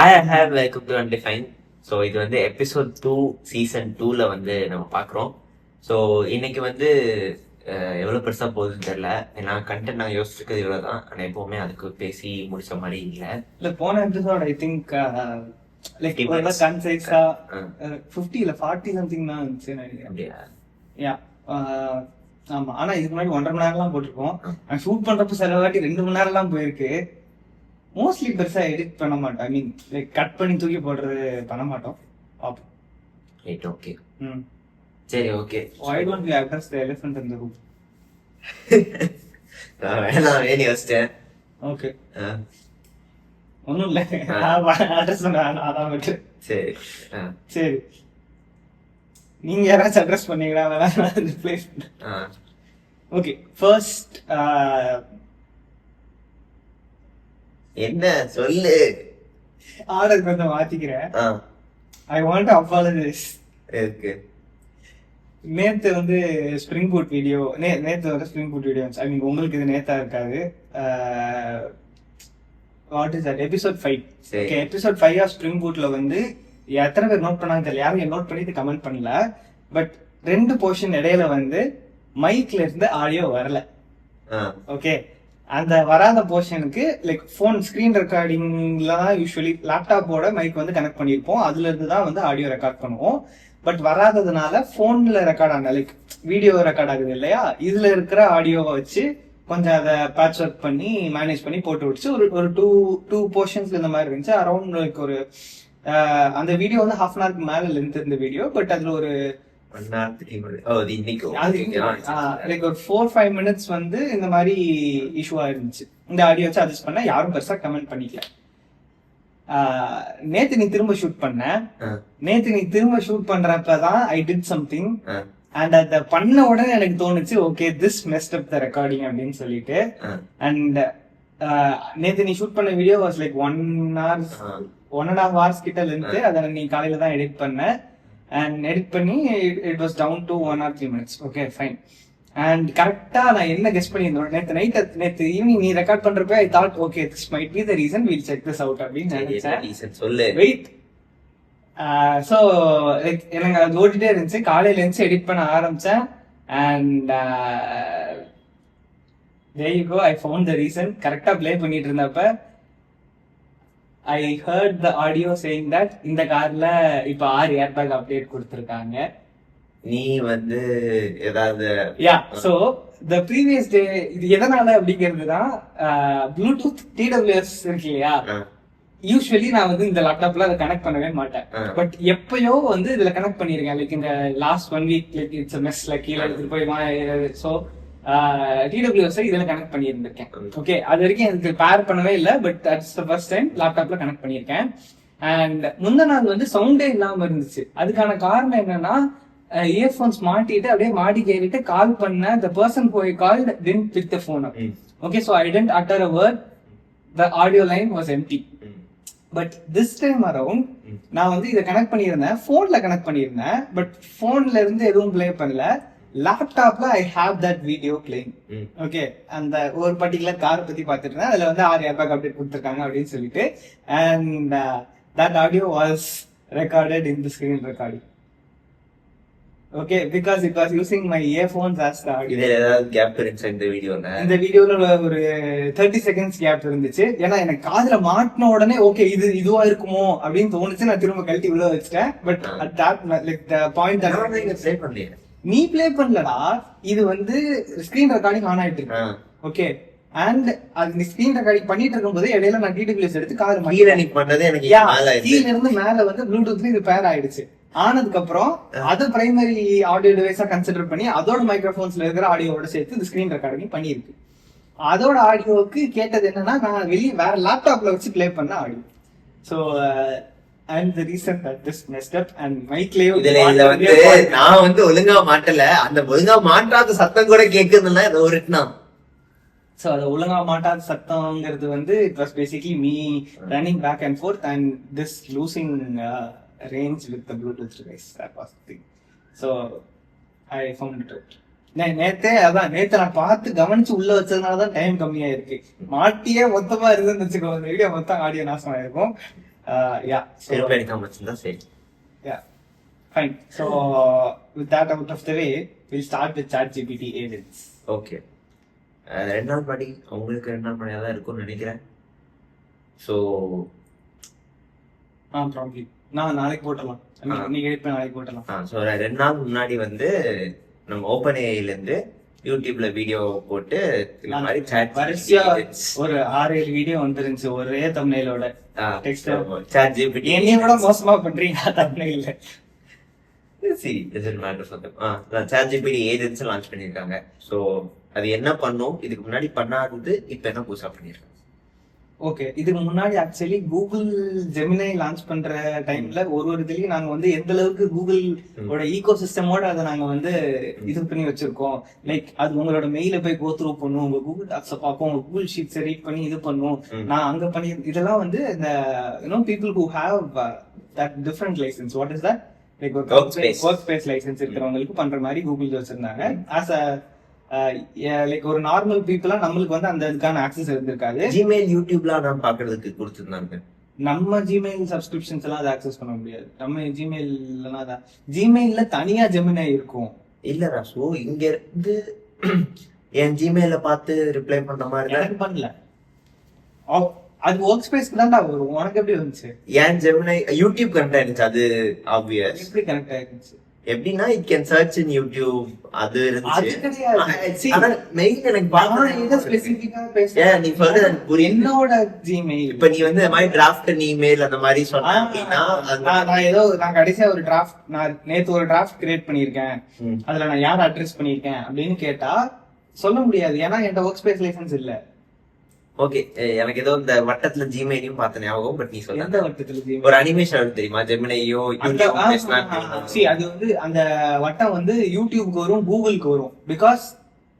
Hi hi welcome to undefine. So இது வந்து episode 2 season 2ல வந்து நம்ம பார்க்குறோம். ஸோ இன்னைக்கு வந்து எவ்வளோ பெருசாக போகுதுன்னு தெரியல. ஏன்னா கண்டென்ட் நான் யோசிச்சிருக்கிறது இவ்வளோ தான். ஆனால் எப்போவுமே அதுக்கு பேசி முடிச்ச மாதிரி இல்லை. போன எபிசோட் ஐ திங்க் லைக் கன்சைஸா 50 இல்ல 40 சம்திங் தான் இருந்துச்சு அப்படியா? யா ஆமா. ஆனா இதுக்கு முன்னாடி 1.5 மணி நேரம்லாம் போட்டிருக்கோம். ஷூட் பண்றப்ப சில வாட்டி 2 மணி நேரம்லாம் போயிருக்கு. மோஸ்ட்லி பெருசா எடிட் பண்ண மாட்டோம். ஐ மீன் லைக் கட் பண்ணி தூக்கி போடுறது பண்ண மாட்டோம். Right, okay. சரி, okay. Why don't we address the elephant in the room? நான் வேணாம் வேணி வச்சிட்டேன். ஓகே, ஒன்றும் இல்லை. அட்ரஸ் பண்ண அதான் விட்டு. சரி சரி, நீங்க யாராச்சும் அட்ரஸ் பண்ணீங்களா? வேணாம் ரிப்ளேஸ். ஓகே, ஃபர்ஸ்ட் என்ன சொல்லு. ஆர்டர் கொஞ்சம் மாத்திக்கிறேன். I want to apologise. இருக்கு. நேத்து வந்து ஸ்ப்ரிங் பூட் வீடியோ, நேத்து வந்து spring boot video. I mean உங்களுக்கு இது நேத்தா இருக்காது. What is that? Episode 5. Okay, episode 5 of spring பூட்ல வந்து எத்தனை பேர் நோட் பண்ணாங்க தெரியல. யாரும் நோட் பண்ணிட்டு கமெண்ட் பண்ணல. பட் 2 போர்ஷன் இடையில வந்து மைக்ல இருந்து ஆடியோ வரல. ஓகே, அந்த வராத போர்ஷனுக்கு லைக் போன் ஸ்கிரீன் ரெக்கார்டிங்ல தான் யூஸ்வலி லேப்டாப்போட மைக் வந்து கனெக்ட் பண்ணியிருப்போம். அதுல இருந்து தான் வந்து ஆடியோ ரெக்கார்ட் பண்ணுவோம். பட் வராததுனால போன்ல ரெக்கார்ட் ஆன லைக் வீடியோ ரெக்கார்ட் ஆகுது இல்லையா, இதுல இருக்கிற ஆடியோவை வச்சு கொஞ்சம் அதை பேட்ச் ஒர்க் பண்ணி மேனேஜ் பண்ணி போட்டு விட்டுச்சு. ஒரு டூ போர்ஷன்ஸ்ல இந்த மாதிரி இருந்துச்சு. அரௌண்ட் லைக் ஒரு அந்த வீடியோ வந்து 1/2 hour மேல லென்த் இருந்த வீடியோ. பட் அதுல ஒரு லைக் ஒரு 4-5 minutes வந்து இந்த மாதிரி இஷ்யூ ஆயிருந்துச்சு. இந்த ஆடியோ வச்சு அட்ஜஸ்ட் பண்ண யாரும் பெருசா கமெண்ட் பண்ணிக்கல. நேத்து நீ திரும்ப ஷூட் பண்ண. நேத்து நீ திரும்ப ஷூட் பண்றப்பதான் ஐ டிட் சம்திங். அண்ட் அத பண்ண உடனே எனக்கு தோணுச்சு, okay this messed up the recording அப்படின்னு சொல்லிட்டு. அண்ட் நேத்து நீ ஷூட் பண்ண வீடியோ வாஸ் லைக் 1.5 hours கிட்ட லென்த். அதை நீ காலையில தான் எடிட் பண்ண. அண்ட் எடிட் பண்ணி it was down to 1 or 3 minutes. Okay fine. And கரெக்டா நான் என்ன கெஸ் பண்ணியிருந்தோம், நேத்து ஈவினிங் நீ ரெக்கார்ட் பண்றப்ப I thought okay this might be the reason, will check this out அப்படின்னு நினைச்சேன். சொல்லு, வெயிட். ஸோ லைக் எனக்கு அது ஓடிட்டே இருந்துச்சு. காலையில இருந்துச்சு எடிட் பண்ண ஆரம்பிச்சேன். And there you go, I found the reason. கரெக்டா ப்ளே பண்ணிட்டு இருந்தப்ப I heard the audio saying that இந்த கார்ல இப்ப 6 ஏர்பேக் அப்டேட் கொடுத்திருக்காங்க. நீ வந்து ஏதாவது சோ the previous day இது எதனால அப்படிங்கிறது தான் ப்ளூடூத் TWS இருக்கு இல்லையா, யூஸ்வலி நான் வந்து இந்த லேப்டாப்ல அதை கனெக்ட் பண்ணவே மாட்டேன். பட் எப்பயோ வந்து இதுல கனெக்ட் பண்ணிருக்கேன். லைக் இந்த last 1 week like it's mess like கீழே எடுத்துட்டு போய் ஸோ TWS இதுல கனெக்ட் பண்ணியிருந்திருக்கேன். ஓகே, அது வரைக்கும் எனக்கு பேர் பண்ணவே இல்லை. But that's the first time லேப்டாப்ல கனெக்ட் பண்ணியிருக்கேன். அண்ட் முந்த நாள் வந்து சவுண்டே இல்லாம இருந்துச்சு. அதுக்கான காரணம் என்னன்னா, இயர்போன்ஸ் மாட்டிட்டு அப்படியே மாடி கேறிட்டு கால் பண்ண the person who I called didn't pick the phone up. Okay, so I didn't utter a word. The audio line was empty. But this time around நான் வந்து இதை கனெக்ட் பண்ணியிருந்தேன், போன்ல கனெக்ட் பண்ணியிருந்தேன். பட் போன்ல இருந்து எதுவும் பிளே பண்ணல. லேப்டாப்ல I have that video playing. Okay, அந்த ஒரு பர்டிகுலர் காரை பத்தி பார்த்துட்டு இருந்தேன். அதுல வந்து 6 ஏர்பேக் அப்டேட் கொடுத்துருக்காங்க அப்படின்னு சொல்லிட்டு. And that audio was recorded in the screen recording. Okay, because it was using my earphones as the audio. இதுல ஏதாவது கேப் இருந்துச்சு இந்த வீடியோல? இந்த வீடியோல ஒரு 30 seconds கேப் இருந்துச்சு. ஏன்னா எனக்கு காதுல மாட்டின உடனே ஓகே இது இதுவா இருக்குமோ அப்படின்னு தோணுச்சு. நான் திரும்ப கழட்டி உள்ள வச்சிட்டேன். But at that like the point play பண்ணல. நீ ப்ளே பண்ணலடா, இது வந்து ஸ்கிரீன் ரெக்கார்டிங் ஆன் ஆயிட்டு இருக்கு. ஓகே, அண்ட் அது நீ ஸ்கிரீன் ரெக்கார்டிங் பண்ணிட்டு இருக்கும்போது இடையில நான் TWS எடுத்து காதுல பண்ணது எனக்கு கீழ இருந்து மேல வந்து ப்ளூடூத்ல இது பேர் ஆயிடுச்சு. ஆனதுக்கு அப்புறம் அது பிரைமரி ஆடியோ டிவைஸா கன்சிடர் பண்ணி அதோட மைக்ரோஃபோன்ஸ்ல இருக்கிற ஆடியோவோட சேர்த்து இந்த ஸ்கிரீன் ரெக்கார்டிங் பண்ணிருக்கு. அதோட ஆடியோவுக்கு கேட்டது என்னன்னா, நான் வெளியே வேற லேப்டாப்ல வச்சு பிளே பண்ண audio. So and the reason that this messed up and மைக்லயே இதுல வந்து நான் வந்து ஒழுங்கா மாட்டல. அந்த ஒழுங்கா மாட்டாத சத்தம் கூட கேக்குதுன்னா ஏதோ ஒருனா. சோ அது ஒழுங்கா மாட்டாத சத்தம்ங்கிறது வந்து it was basically me running back and forth and this losing range with the Bluetooth device. That was the thing. So I found it out. நேத்தே நான் பார்த்து கவனிச்சு உள்ள வச்சதுனாலதான் டைம் கம்மியா இருக்கு. மாட்டியே மொத்தமா இருந்துன்னு வச்சுக்கோ, இந்த வீடியோ மொத்தம் ஆடியோ நாசம் ஆயிருக்கும். யா திருப்பி எடுக்காம வச்சிருந்தா சரி. Yeah, fine. So, with that out of the way, we'll start with ChatGPT agents. Okay, 2 நாள் முன்னாடி உங்களுக்கு 2 நாள் முன்னாடி தான் இருக்கும்னு நினைக்கிறேன். So probably. நான் நாளைக்கு போட்டலாம். நீங்க எடிட் பண்ண நாளைக்கு போட்டலாம். ஸோ 2 நாள் முன்னாடி வந்து நம்ம ஓப்பன் ஏஐலேருந்து யூடியூப்ல வீடியோ போட்டு இந்த மாதிரி வரிசையா ஒரு 6-7 வீடியோ வந்துருந்துச்சு ஒரே தம்ப்நெயிலோட. ChatGPT என்னைய விட மோசமா பண்றீங்க தம்ப்நெயில்ல. சரி, doesn't matter for them. ChatGPT agents launch பண்ணிருக்காங்க. ஸோ அது என்ன பண்ணும், இதுக்கு முன்னாடி பண்ணாதது இப்ப என்ன புதுசா பண்ணிருக்காங்க. ஓகே, இதுக்கு முன்னாடி ஆக்சுவலி கூகுள் ஜெமினை லான்ச் பண்ற டைம்ல ஒரு இதுலயும் நாங்க வந்து எந்த அளவுக்கு கூகுளோட ஈகோ சிஸ்டமோட அதை நாங்க வந்து இது பண்ணி வச்சிருக்கோம். லைக் அது உங்களோட மெயில போய் கோத்ரூ பண்ணும், உங்க கூகுள் டாக்ஸ பார்ப்போம், உங்க கூகுள் ஷீட்ஸ் ரீட் பண்ணி இது பண்ணும். நான் அங்க பண்ணி இதெல்லாம் வந்து இந்த people who have that different license, what is that, like work space license இருக்கிறவங்களுக்கு பண்ற மாதிரி கூகுள் வச்சிருந்தாங்க. ஆஸ் அ லைக் ஒரு நார்மல் பீப்புளா நம்மளுக்கு வந்து அந்த இதுக்கான ஆக்சஸ் இருந்திருக்காது. ஜிமெயில் யூடியூப்லாம் நான் பாக்குறதுக்கு கொடுத்துருந்தாங்க. நம்ம ஜிமெயில் சப்ஸ்கிரிப்ஷன்ஸ் எல்லாம் அதை ஆக்சஸ் பண்ண முடியாது. நம்ம ஜிமெயில்ல ஜிமெயில்ல தனியா ஜெமினை இருக்கும். இல்ல ராசு, இங்க இருந்து என் ஜிமெயில பார்த்து ரிப்ளை பண்ற மாதிரி எனக்கு பண்ணல. அது ஒர்க் ஸ்பேஸ்க்கு தான்டா வரும். உனக்கு எப்படி வந்துச்சு? என் ஜெமினை யூடியூப் கனெக்ட் ஆயிருந்துச்சு. அது ஆப்வியஸ். எப்படி கனெக்ட் ஆயிருந்துச்சு? எப்படின்னா it can search in YouTube. அது இருந்துச்சு. ஆனா மெயில் எனக்கு பாக்க ஸ்பெசிஃபிக்கா பேசுறேன். நீ சொல்றது என்னோட ஜிமெயில் இப்ப நீ வந்து இந்த மாதிரி டிராஃப்ட் இமெயில் அந்த மாதிரி சொன்னா நான் கடைசியா ஒரு டிராஃப்ட், நான் நேத்து ஒரு டிராஃப்ட் கிரியேட் பண்ணிருக்கேன், அதுல நான் யார் அட்ரஸ் பண்ணிருக்கேன் அப்படின்னு கேட்டா சொல்ல முடியாது. ஏன்னா என்கிட்ட ஒர்க் ஸ்பேஸ் லைசன்ஸ் இல்ல. ஓகே, எனக்கு ஏதோ இந்த வட்டத்துல ஜிமெயிலையும் பார்த்த ஞாபகம். பட் நீ சொல்ல எந்த வட்டத்துல ஒரு அனிமேஷன் தெரியுமா, ஜெமினையோ அது வந்து அந்த வட்டம் வந்து யூடியூப்க்கு வரும், கூகுளுக்கு வரும். Because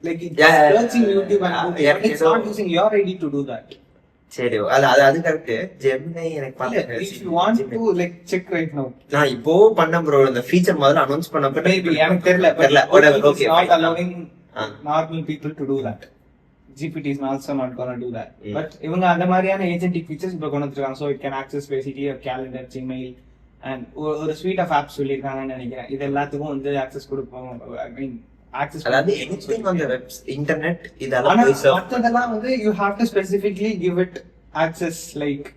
like searching YouTube and it's not using your ID to to that. சரி, அது கரெக்ட். ஜெமினை எனக்கு பாருங்க, if you want to like check right now. நான் இப்போ பண்ண ப்ரோ, இந்த ஃபீச்சர் முதல்ல அனௌன்ஸ் பண்ணப்பட்ட எனக்கு தெரியல. Okay, not allowing normal people to to that. GPT is also not going to do that. But இவங்க அந்த மாதிரியான ஏஜென்டிக் ஃபீச்சர்ஸ் இப்ப கொண்டு வந்திருக்காங்க. So it can access basically your calendar, Gmail and ஒரு suite of apps சொல்லிருக்காங்கன்னு நினைக்கிறேன். இது எல்லாத்துக்கும் வந்து access கொடுப்போம். I mean access, அதாவது anything on the web internet இதெல்லாம் மத்ததெல்லாம் வந்து you have to specifically give it access. like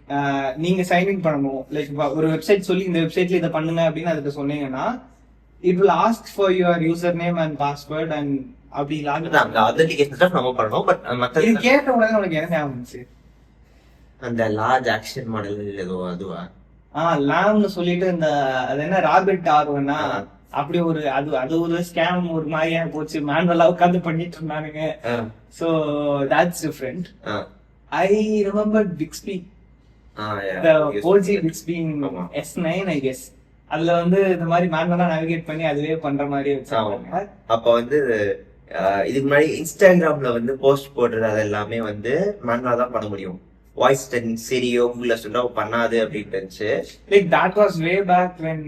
நீங்க சைன் இன் பண்ணணும். லைக் ஒரு வெப்சைட் சொல்லி இந்த வெப்சைட்ல இத பண்ணுங்க அப்படின்னு அதுக்கு சொன்னீங்கன்னா it will ask for your username and password and அப்படி நம்ம பண்ணணும். பட் இது கேட்ட உடனே உனக்கு என்ன ஞாபகம் வந்துச்சு? அந்த லார்ஜ் ஆக்ஷன் மாடல் ஏதோ அதுவா? லாம்னு சொல்லிட்டு இந்த அது என்ன ராபிட் ஆர்வனா அப்படி ஒரு அது ஒரு ஸ்கேம் ஒரு மாதிரியா போச்சு. மேனுவலா உட்காந்து பண்ணிட்டு இருந்தானுங்க. So that's different. I remember Bixby, the OG Bixby S9 I guess. அதுல வந்து இந்த மாதிரி மேனுவலா நேவிகேட் பண்ணி அதுவே பண்ற மாதிரி வச்சாங்க. அப்ப வந்து இதுக்கு முன்னாடி இன்ஸ்டாகிராம்ல வந்து போஸ்ட் போடுறது அது எல்லாமே வந்து மேனுவலா தான் பண்ண முடியும். வாய்ஸ் சரியோ கூகுள்ல சொன்னா பண்ணாது அப்படின்னு இருந்துச்சு. Like that was way back when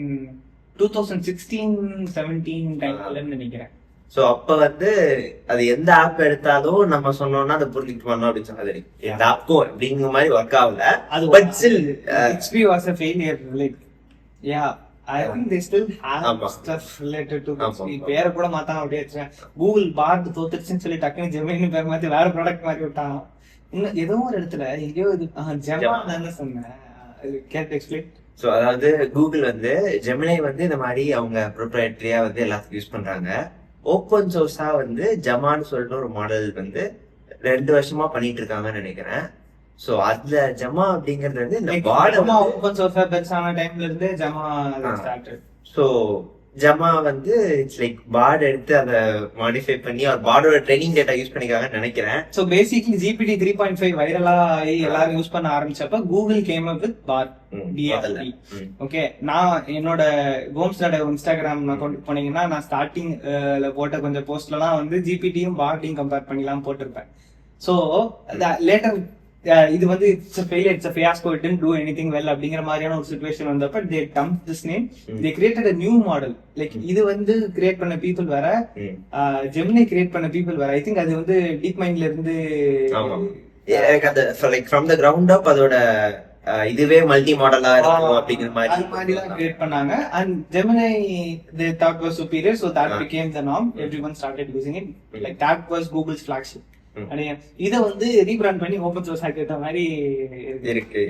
2016-17 டைம்ல நினைக்கிறேன். சோ அப்ப வந்து அது எந்த ஆப் எடுத்தாலும் நம்ம சொன்னோம்னா அதை புரிஞ்சுட்டு பண்ணோம் அப்படின்னு சொன்னது. இந்த ஆப்க்கும் அப்படிங்கிற மாதிரி ஒர்க் ஆகல. அது but still XP was a failure. like yeah, I think they still have stuff related to XP. பேரை கூட மாத்தாம அப்படியே வச்சேன். கூகுள் பார்ட் தோத்துருச்சுன்னு சொல்லி டக்குனு ஜெமினி பேர் மாத்தி வேற ப்ராடக்ட் மாதிரி விட்டான். இன்னும் ஏதோ ஒரு இடத்துல எங்கேயோ இது ஜெமான் தானே சொன்னேன். கேட் எக்ஸ்பிளைன். சோ அதாவது கூகுள் வந்து ஜெமினை வந்து இந்த மாதிரி அவங்க ப்ரொப்ரைட்டரியா வந்து எல்லாத்துக்கும் யூஸ் பண்றாங்க. ஓப்பன் சோர்ஸா வந்து ஜமான்னு சொல்லிட்டு ஒரு மாடல் வந்து 2 வருஷமா பண்ணிட்டு இருக்காங்கன்னு நினைக்கிறேன். சோ அதுல ஜமா அப்படிங்கறது வந்து இந்த ஜமா ஓபன் சோர்ஸா பெருசான டைம்ல இருந்து ஜமா ஸ்டார்டட். சோ ஜமா வந்து இட்ஸ் லைக் பார்ட் எடுத்து அதை மாடிஃபை பண்ணி ஒரு பார்டோட ட்ரெய்னிங் டேட்டா யூஸ் பண்ணிருக்காங்கன்னு நினைக்கிறேன். சோ பேசிக்கலி GPT 3.5 வைரலா ஆகி எல்லாரும் யூஸ் பண்ண ஆரம்பிச்சப்ப Google came up with Bard DFP. Okay, நான் என்னோட கோம்ஸ்டாட இன்ஸ்டாகிராம் கொண்டு போனீங்கன்னா நான் ஸ்டார்டிங்ல போட்ட கொஞ்சம் போஸ்ட்லாம் வந்து GPTயும் பார்ட்டையும் கம்பேர் பண்ணிலாம் போட்டிருப்பேன். சோ லேட்டர் இது வந்து it's a failure, it's a fiasco, it didn't do anything well அப்படிங்கிற மாதிரியான ஒரு சிச்சுவேஷன் வந்தப்ப they dumped this name, they created a new model. like இது வந்து கிரியேட் பண்ண பீப்புள் வேற, ஜெமினி கிரியேட் பண்ண பீப்புள் வேற. ஐ திங்க் அது வந்து டீப் மைண்ட்ல இருந்து லைக் ஃப்ரம் தி கிரவுண்ட் அப் அதோட இதுவே மல்டி மாடலா இருக்கும் அப்படிங்கிற மாதிரி அது மாதிரி தான் கிரியேட் பண்ணாங்க. And Gemini they thought was superior, so that became the norm. Everyone started using it. Like that was Google's flagship. இத வந்து ரீபிராண்ட் பண்ணி ஓபன் சோர்ஸ் ஆக்கிட்ட மாதிரி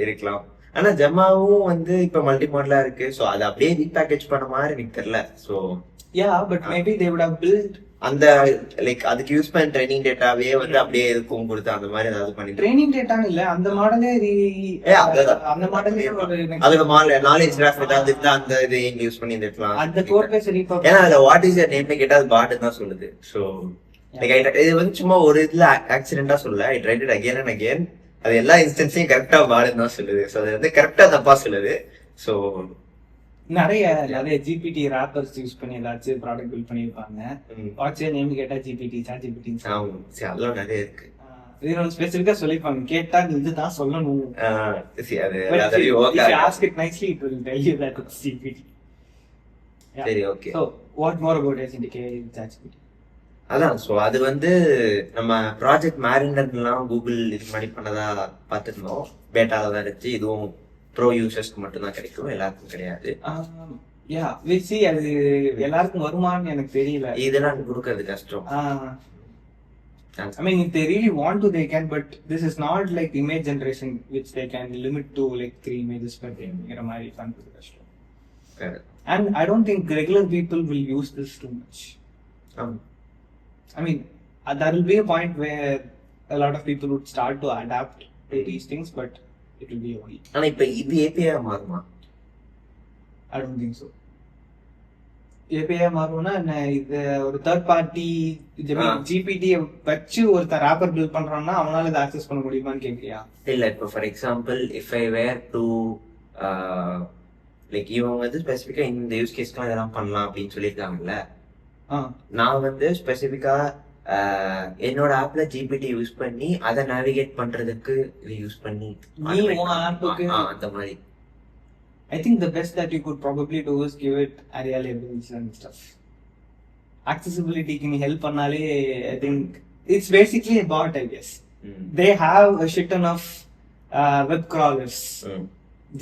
இருக்கலாம். ஆனா ஜெமாவும் வந்து இப்ப மல்டி மாடலா இருக்கு. சோ அதை அப்படியே ரீபேக்கேஜ் பண்ண மாதிரி எனக்கு தெரியல. So but maybe they would have built அந்த லைக் அதுக்கு யூஸ் பண்ண ட்ரைனிங் டேட்டாவே வந்து அப்படியே இருக்கும் கொடுத்து அந்த மாதிரி ஏதாவது பண்ணி ட்ரைனிங் டேட்டான்னு இல்ல, அந்த மாடலே அந்த மாடலே அதுக்கு நாலேஜ் கிராஃப் ஏதாவது இருந்தா அந்த இது யூஸ் பண்ணி இருக்கலாம். அந்த கோட் பேஸ் ரீபாப் ஏன்னா அதுல வாட் இஸ் யுவர் நேம்னு கேட்டா அது பாட் தான் சொல்லுது. சோ லைக் இது வந்து சும்மா ஒரு இதுல ஆக்சிடென்ட்டா சொல்லல. I tried it again and again. அது எல்லா இன்ஸ்டன்ஸையும் கரெக்டா பாடுன்னு தான் சொல்லுது. சோ அது வந்து கரெக்டா தப்பா சொல்லுது. சோ நிறைய ஜிபிடி ராப்பர்ஸ் யூஸ் பண்ணி ஏதாச்சும் ப்ராடக்ட் பில்ட் பண்ணிருப்பாங்க. வாட்ஸ் நேம் கேட்டா ஜிபிடி சாட் ஜிபிடி அதெல்லாம் நிறைய இருக்கு. இது நம்ம ஸ்பெசிஃபிக்கா சொல்லிருப்பாங்க, கேட்டா நீ இதுதான் சொல்லணும். சரி okay. So what more about SNDK ChatGPT? அதான் சோ அது வந்து நம்ம ப்ராஜெக்ட் மேரினர்லாம் கூகுள் இது மாதிரி பண்ணதா பார்த்துருந்தோம். பேட்டால தான் இருந்துச்சு. இதுவும் ப்ரோ யூசர்ஸ்க்கு மட்டும் தான் கிடைக்கும், எல்லாருக்கும் கிடையாது. அது எல்லாருக்கும் வருமானு எனக்கு தெரியல. இதெல்லாம் கொடுக்கறது கஷ்டம். I mean, if they really want to, they can, but this is not like image generation which they can limit to like 3 images per day. And I don't think regular people will use this too much. I mean, there will be a point where a lot of people would start to adapt to these things, but it will be only. ஆனா இப்ப இது API மாறுமா? I don't think so. API மாறும்னா இது ஒரு third party GPT வச்சு ஒருத்தர் wrapper build பண்றான்னா அவனால இதை ஆக்சஸ் பண்ண முடியுமான்னு கேக்குறியா? இல்ல இப்ப for example if I were to like இவங்க வந்து ஸ்பெசிஃபிக்கா இந்த யூஸ் கேஸ்க்குலாம் இதெல்லாம் பண்ணலாம் அப்படின்னு சொல்லியிருக்காங்கல்ல. நான் வந்து ஸ்பெசிஃபிக்கா என்னோட ஆப்ல ஜிபிடி யூஸ் பண்ணி அதை நேவிகேட் பண்றதுக்கு இது யூஸ் பண்ணி அந்த மாதிரி. I think the best that you could probably do is give it area labels and stuff. Accessibility can help பண்ணாலே I think it's basically a bot, I guess. They have a shit ton of web crawlers.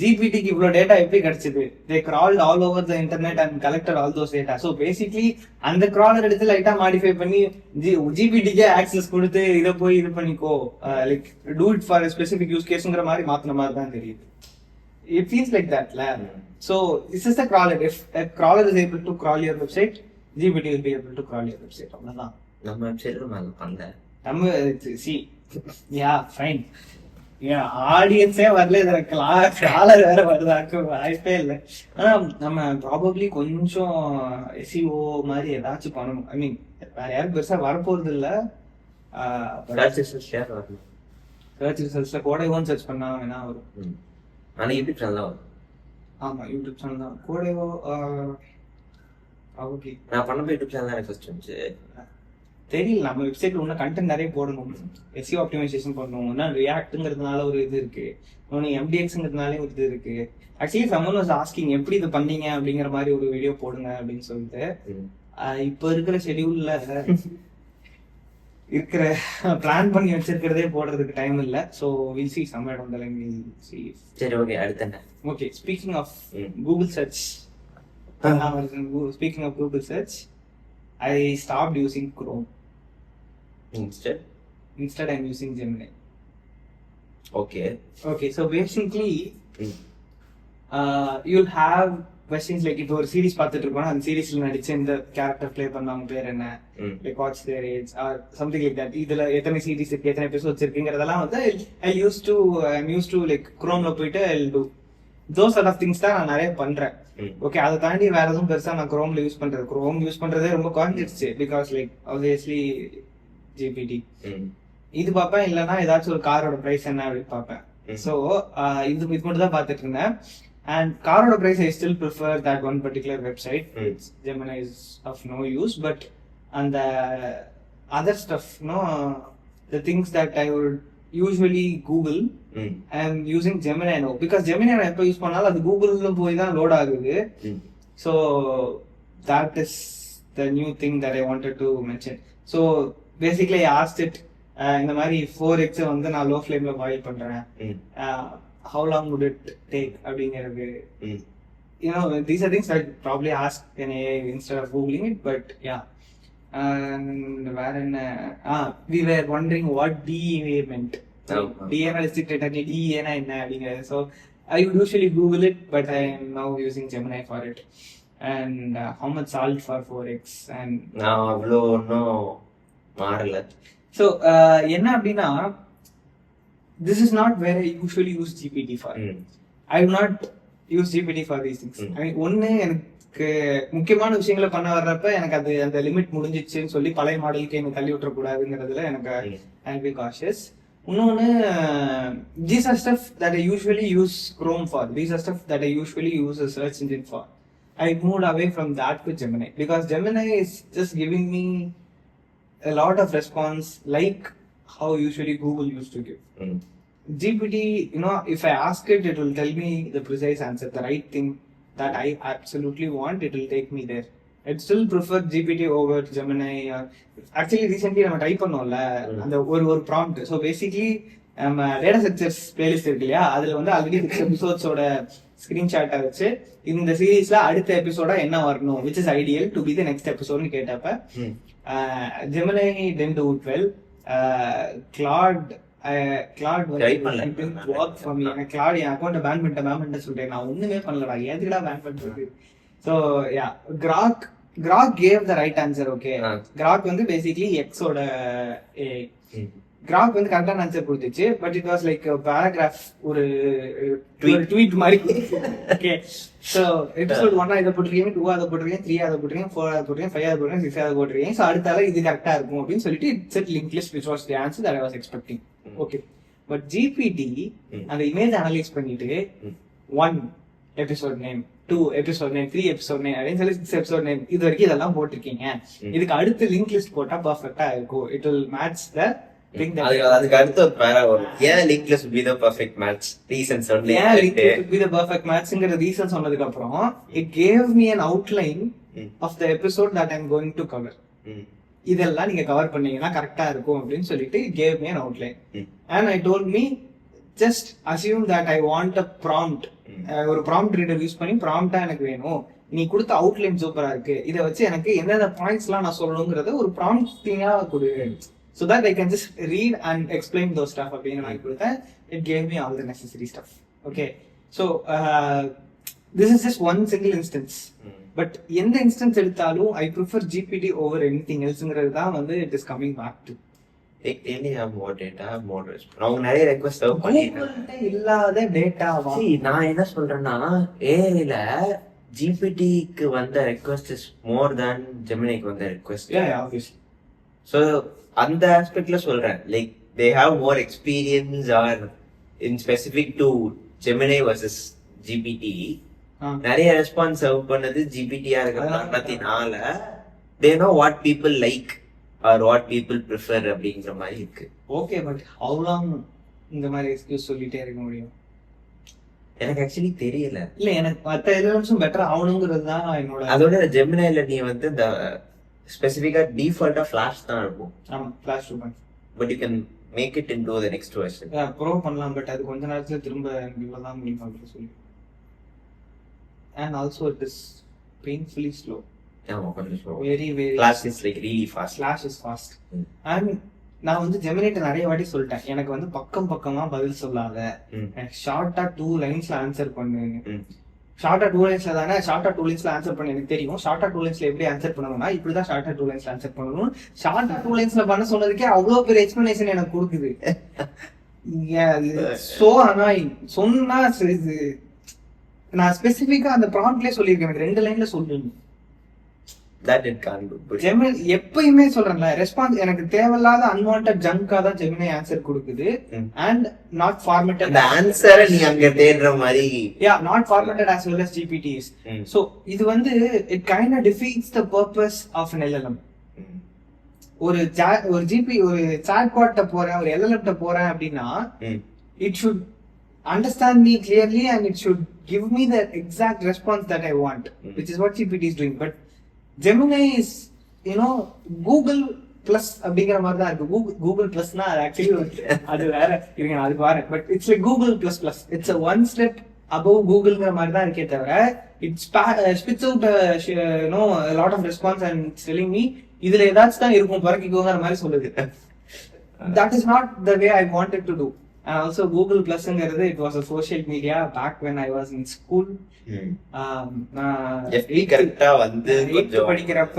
ஜிபிடிக்கு இவ்வளவு data எப்படி கிடைச்சது? They crawled all over the internet and collected all those data. So basically அந்த crawler எடுத்து லைட்டா modify பண்ணி ஜிபிடிக்கே access கொடுத்து இதை போய் இது பண்ணிக்கோ, like do it for a specific use caseங்கிற மாதிரி மாத்தின மாதிரி தான் தெரியுது. It feels like that, So this is the crawler. If a crawler is able to crawl your website, GPT will be able to crawl your website. அவ்வளவுதான். நம்ம வெப்சைட்ல நம்ம பண்ணல. நம்ம see, yeah, fine. ஆடியன்ஸே வரல, இதுல crawler வேற வருதாக்கு வாய்ப்பே இல்லை. ஆனா நம்ம ப்ராபப்ளி கொஞ்சம் SEO மாதிரி ஏதாச்சும் பண்ணணும். ஐ மீன் வேற யாரும் பெருசா வரப்போறது இல்ல. சர்ச் ரிசல்ட்ஸ்ல கோடைவோன்னு சர்ச் பண்ணா வேணா வரும். ஆனா யூடியூப் சேனல் தான் வரும். ஆமா யூடியூப் சேனல் தான். கோடேவோ ஓகே. நான் பண்ண யூடியூப் சேனல் தான் எனக்கு ஃபர்ஸ்ட் வந்துச்சு. தெரியல, நம்ம வெப்சைட்ல இன்னும் கண்டென்ட் நிறைய போடணும். SEO ஆப்டிமைசேஷன் பண்ணணும். இன்னும் ரியாக்ட்ங்கிறதுனால ஒரு இது இருக்கு, இன்னொன்று MDXங்கிறதுனாலே ஒரு இது இருக்கு. ஆக்சுவலி சம்மன் வாஸ் ஆஸ்கிங் எப்படி இது பண்ணீங்க அப்படிங்கிற மாதிரி ஒரு வீடியோ போடுங்க அப்படின்னு சொல்லிட்டு. இப்போ இருக்கிற ஷெடியூல்ல இருக்கிற பிளான் பண்ணி வச்சிருக்கிறதே போடுறதுக்கு டைம் இல்ல. So will see somewhere down the line we'll see. சரி ஓகே, அடுத்து என்ன? Okay, speaking of Google search, speaking of Google search, I stopped using Chrome. Instead I'm using Gemini. Okay, so basically you'll have questions like இப்போ ஒரு series பார்த்துட்டு இருக்கோம்னா அந்த சீரிஸ்ல நடிச்ச இந்த கேரக்டர் ப்ளே பண்ணவங்க பேர் என்ன, like what's there age or something like that, இதுல எத்தனை சீரிஸ் இருக்கு, எத்தனை எபிசோட்ஸ் இருக்குங்கிறதெல்லாம் வந்து I'm used to like Chromeல போயிட்டு I'll do those sort of things தான் நான் நிறைய பண்றேன். ஓகே, அதை தாண்டி வேற எதுவும் பெருசா நான் Chromeல யூஸ் பண்றதே ரொம்ப குறைஞ்சிருச்சு. பிகாஸ் லைக் ஆப்வியஸ்லி ஜிபிடி இது பார்ப்பேன், இல்லைன்னா ஏதாச்சும் ஒரு காரோட பிரைஸ் என்ன அப்படின்னு பார்ப்பேன். ஸோ இது மட்டும் தான் பார்த்துட்டு இருந்தேன். And காரோட price I still prefer that one particular website. Gemini is of no use, but and the other stuff, the things that I would usually Google, I am using Gemini now because Gemini நான் எப்போ use பண்ணாலும் அது கூகுள்ல போய் தான் load ஆகுது. So that is the new thing that I wanted to mention. So basically I asked it, இந்த மாதிரி 4x வந்து நான் லோ ஃப்ளேம்ல பாயில் பண்றேன், how long would it take அப்படிங்கிறது. ம். You know, these are things I'd probably ask an AI instead of googling it, but yeah. And வேற என்ன, we were wondering what DEA meant. DEA னா district attorney, DEA னா என்ன அப்படிங்கிறது. So I would usually google it, but I am now using Gemini for it. And how much salt for 4x and நான் அவ்வளோ ஒன்றும் மாறல. so என்ன அப்படின்னா, this is not where I usually use GPT for. I will not use GPT for these things. I mean, ஒன்னு எனக்கு முக்கியமான விஷயங்களை பண்ண வர்றப்ப எனக்கு அது அந்த லிமிட் முடிஞ்சிச்சுன்னு சொல்லி பழைய மாடலுக்கு எனக்கு தள்ளி விட்டுற கூடாதுங்கிறதுல எனக்கு ஐ பி காஷியஸ். இன்னொன்னு, these are stuff that I usually use Chrome for. These are stuff that I usually use a search engine for. I moved away from that to Gemini because Gemini is just giving me a lot of response like how usually Google used to give. GPT, you know, if I ask it, it will tell me the precise answer, the right thing that I absolutely want. It will take me there. I'd still prefer GPT over Gemini. Actually, recently நம்ம type பண்ணோம்ல அந்த ஒரு prompt. So basically நம்ம data structures playlist இருக்கு இல்லையா, அதுல வந்து already 6 எபிசோட்ஸோட ஸ்கிரீன்ஷாட்டை வச்சு இந்த சீரீஸ்ல அடுத்த எபிசோடா என்ன வரணும், which is ideal to be the next எபிசோட்னு கேட்டப்ப Gemini didn't do it well. Claude வந்து work for me. எனக்கு Claude என் அக்கௌண்ட்டை பேன் பண்ணிட்டேன் மேம் சொல்லிட்டேன். நான் ஒண்ணுமே பண்ணலடா, எதுக்குடா பேன் பண்ணிட்டு. So yeah, Grok gave the right answer. Okay, Grok வந்து பேசிக்லி எக்ஸோட Grok வந்து கரெக்டான ஆன்சர் கொடுத்துச்சு. But it was like paragraph, ஒரு ட்வீட் மாதிரி. ஓகே, ஸோ எபிசோட் 1 இதை போட்டிருக்கீங்க, 2 அதை போட்டிருக்கீங்க, 3 அதை போட்டிருக்கீங்க, 4 அதை போட்டிருக்கீங்க, 5 அதை போட்டிருக்கீங்க, 6 அதை போட்டிருக்கீங்க. ஸோ அடுத்தால இது கரெக்டா இருக்கும் அப்படின்னு சொல்லிட்டு it's set link list which was the answer that I was expecting. Okay, but GPT அந்த இமேஜ் அனலைஸ் பண்ணிட்டு 1 episode name, 2 episode name, 3 episode name அப்படின்னு சொல்லி 6 எபிசோட் நேம் இது வரைக்கும் இதெல்லாம் போட்டிருக்கீங்க, இதுக்கு அடுத்து லிங்க் லிஸ்ட் போட்டா பர்ஃபெக்டா இருக்கும், it will match the thing that அதுக்கு அடுத்து ஒரு பேரா வரும். ஏன் link list would be the perfect match reasons only. ஏன் link list would be the perfect matchங்கிற ரீசன் சொன்னதுக்கு அப்புறம் it gave me an outline of the episode that I'm going to cover. இதெல்லாம் நீங்க கவர் பண்ணீங்கன்னா கரெக்டா இருக்கும் அப்படின்னு சொல்லிட்டு it gave me an outline. And I told me just assume that I want a prompt. ஒரு ப்ராம்ப்ட் ரீடர் யூஸ் பண்ணி ப்ராம்ப்டா எனக்கு வேணும், நீ கொடுத்த அவுட்லைன் சூப்பரா இருக்கு, இதை வச்சு எனக்கு எந்தெந்த பாயிண்ட்ஸ் எல்லாம் நான் சொல்லணுங்கிறத ஒரு ப்ராம்ப்டிங்கா கொடு, so that I can just read and explain those stuff அப்படின்னு நான் கொடுத்தேன். It gave me all the necessary stuff. Okay, so this is just one single instance. But எந்த இன்ஸ்டன்ஸ் எடுத்தாலும் I prefer GPT over anything elseங்கிறது தான் வந்து it is coming back to. They have more data, more response. அவங்க நிறைய request serve பண்ணிட்டாங்க. இல்லாத டேட்டாவா? நான் என்ன சொல்றேன்னா, ஏஐல ஜிபிடிக்கு வந்த ரெக்வெஸ்ட் இஸ் மோர் than ஜெமினிக்கு வந்த ரெக்வெஸ்ட். Obviously. So அந்த ஆஸ்பெக்ட்ல சொல்றேன், like they have more experience or in specific to Gemini versus GPT. நிறைய ரெஸ்பான்ஸ் சர்வ் பண்ணது ஜிபிடியா இருக்கிறதுனால they know what people like or what people prefer அப்படிங்கிற மாதிரி இருக்கு. ஓகே, பட் how long இந்த மாதிரி எக்ஸ்கியூஸ் சொல்லிட்டே இருக்க முடியும்? எனக்கு ஆக்சுவலி தெரியல. இல்ல, எனக்கு மத்த எலிமெண்ட்ஸும் பெட்டர் ஆகணுங்கிறது தான் என்னோட. அதோட ஜெமினில நீ வந்து இந்த ஸ்பெசிஃபிக்கா டிஃபால்ட்டா ஃபிளாஷ் தான் இருக்கும். ஆமா, flash 2.5. But you can make it into the next version. Bro பண்ணலாம், பட் அது கொஞ்ச நேரத்துல திரும்ப இவ்வளவுதான் முடியும் அப்படின்னு சொல்லி. And also it is painfully slow. ஆமா, கொஞ்சம் slow. Very flash is like really fast. Flash is fast. And நான் வந்து ஜெமினிட்ட நிறைய வாட்டி சொல்லிட்டேன், எனக்கு வந்து பக்கமா பதில் சொல்லாத, எனக்கு ஷார்ட்டா 2 லைன்ஸ்ல ஆன்சர் பண்ணு. ஷார்ட்டா 2 லைன்ஸ்ல தானே, ஷார்ட்டா 2 லைன்ஸ்ல ஆன்சர் பண்ண எனக்கு தெரியும். ஷார்ட்டா 2 லைன்ஸ்ல எப்படி ஆன்சர் பண்ணணும்னா இப்படிதான் ஷார்ட்டா 2 லைன்ஸ்ல ஆன்சர் பண்ணணும். ஷார்ட்டா 2 லைன்ஸ்ல பண்ண சொன்னதுக்கே அவ்வளவு பெரிய எக்ஸ்பிளனேஷன் எனக்கு கொடுக்குது. So annoying. சொன்னா இது நான் ஸ்பெசிஃபிக்கா அந்த ப்ராம்ப்ட்லயே சொல்லியிருக்கேன், எனக்கு 2 லைன்ல சொல்லுங்க. that it can't do. Gemini எப்பயுமே சொல்றேன்ல, ரெஸ்பான்ஸ் எனக்கு தேவையில்லாத அன்வான்டட் ஜங்கா தான் ஜெமினி ஆன்சர் கொடுக்குது. And not formatted. அந்த ஆன்சரை நீ அங்க தேடுற மாதிரி. Not formatted as well as GPT is. So இது வந்து it kind of defeats the purpose of an LLM. ஒரு chatbot போறேன், ஒரு LLM போறேன் அப்படின்னா it should understand me clearly and it should give me the exact response that I want, which is what GPT is doing. But Gemini is, Google plus அப்படிங்கிற மாதிரி தான் இருக்கு. Google பிளஸ்னா actually அது வேற இருங்க, நான் அதுக்கு வரேன். But it's like Google plus plus, it's one step above கூகுள்ங்கிற மாதிரி தான் இருக்கே தவிர it's spits out no lot of response and telling me இதுல ஏதாச்சும் தான் இருக்கும் பறக்கிக்கோங்கிற மாதிரி சொல்லுது. That is not the way I wanted to do. And also Google Plusங்கிறது it was a social media back when I was in school. FB கரெக்ட்டா வந்து கொஞ்சம் படிக்கிறப்ப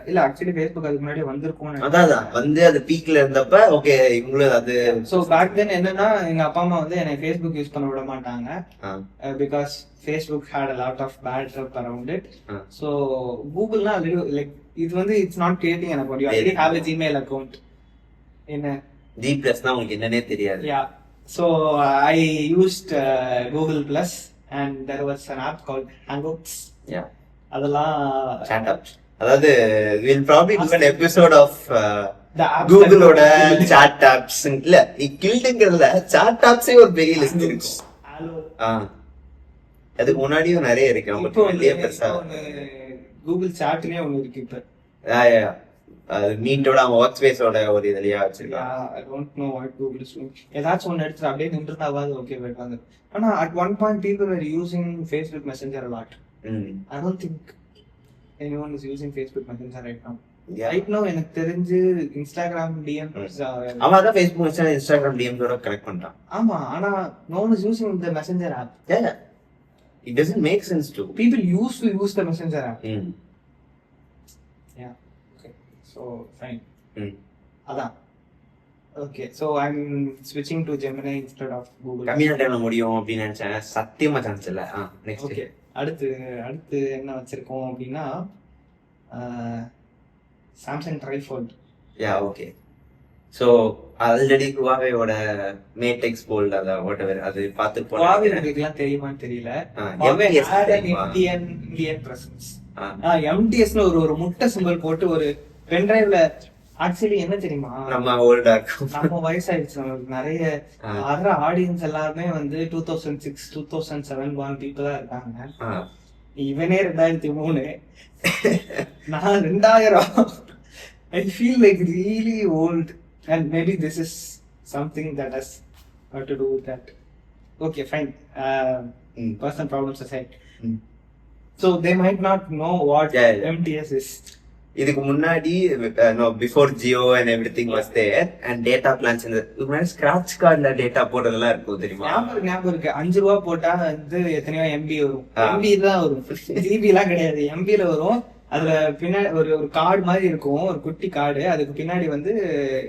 இல்ல ஆக்சுவலி Facebook அதுக்கு முன்னாடி வந்திருக்கும். அதான் வந்து அது பீக்ல இருந்தப்ப ஓகே இவங்களும் அது. சோ பேக் தென் என்னன்னா எங்க அப்பா அம்மா வந்து என்னை Facebook யூஸ் பண்ண விட மாட்டாங்க because Facebook had a lot of bad rep around it. So Googleனா லைக் இது வந்து it's not creating an account, you already have a Gmail account. என்ன G Plusனா உங்களுக்கு என்னன்னே தெரியாது. Yeah, so I used Google Plus and there was an app called Hangouts. Yeah, அதெல்லாம் chat apps. அதாவது we'll probably do an episode of the apps Google ஓட chat apps. இல்ல கில்ட்ங்கறதுல chat apps ஒரு பெரிய லிஸ்ட் இருக்கு. Hello. அதுக்கு முன்னாடியும் நிறைய இருக்கு. இப்போ பெருசா Google Chatனே ஒன்னு இருக்கு இப்ப. மீட்டோட ஒர்க் ஸ்பேஸோட ஒரு இதுலயா வச்சிருக்காங்க. I don't know what Google is doing. ஏதாச்சும் ஒன்னு எடுத்து அப்படியே நின்றுட்டாவது ஓகே வைப்பாங்க. ஆனா at one point people were using Facebook Messenger a lot. I don't think anyone is using Facebook Messenger right now. Right now எனக்கு தெரிஞ்சு Instagram DM அவன் தான் Facebook Messenger Instagram DM ஓட கனெக்ட் பண்றான். ஆமா, ஆனா no one is using the Messenger app. Yeah, it doesn't make sense to. People used to use the Messenger app. Yeah. So fine. அதான் okay, so I'm switching to Gemini instead of Google. கம்மியான டைம்ல முடியும் அப்படி நினைச்சேன், சத்தியமா chance இல்ல. Next okay, அடுத்து என்ன வச்சிருக்கோம் அப்படின்னா Samsung Trifold. Yeah, okay. So already Huawei-ஓட Mate X Fold அத whatever அது பார்த்து போலாம். Huawei உங்களுக்குலாம் தெரியுமான்னு தெரியல. Huawei had an Indian presence. MTS னு ஒரு முட்டை சிம்பல் போட்டு ஒரு பென் டிரைவ்ல ஆக்சுவலி என்ன தெரியுமா, நம்ம ஓல்டா இருக்கும், நம்ம வயசாயிடுச்சு, நமக்கு நிறைய வர்ற ஆடியன்ஸ் எல்லாருமே வந்து 2006 2007 born people தான் இருக்காங்க. இவனே 2003, நான் 2000. I feel like really old and maybe this is something that has got to do with that. Okay, fine. Personal problems aside. So they might not know what MTS is. இதுக்கு முன்னாடி before Jio and everything was there and data plans இந்த scratch கார்டுல data போடுறதெல்லாம் இருக்கும் தெரியுமா? ஞாபகம் இருக்கு. 5 ரூபா போட்டா வந்து எத்தனையோ எம்பி வரும். எம்பி தான் வரும், ஜிபி எல்லாம் கிடையாது, எம்பில வரும். அதுல பின்னாடி ஒரு கார்டு மாதிரி இருக்கும், ஒரு குட்டி கார்டு. அதுக்கு பின்னாடி வந்து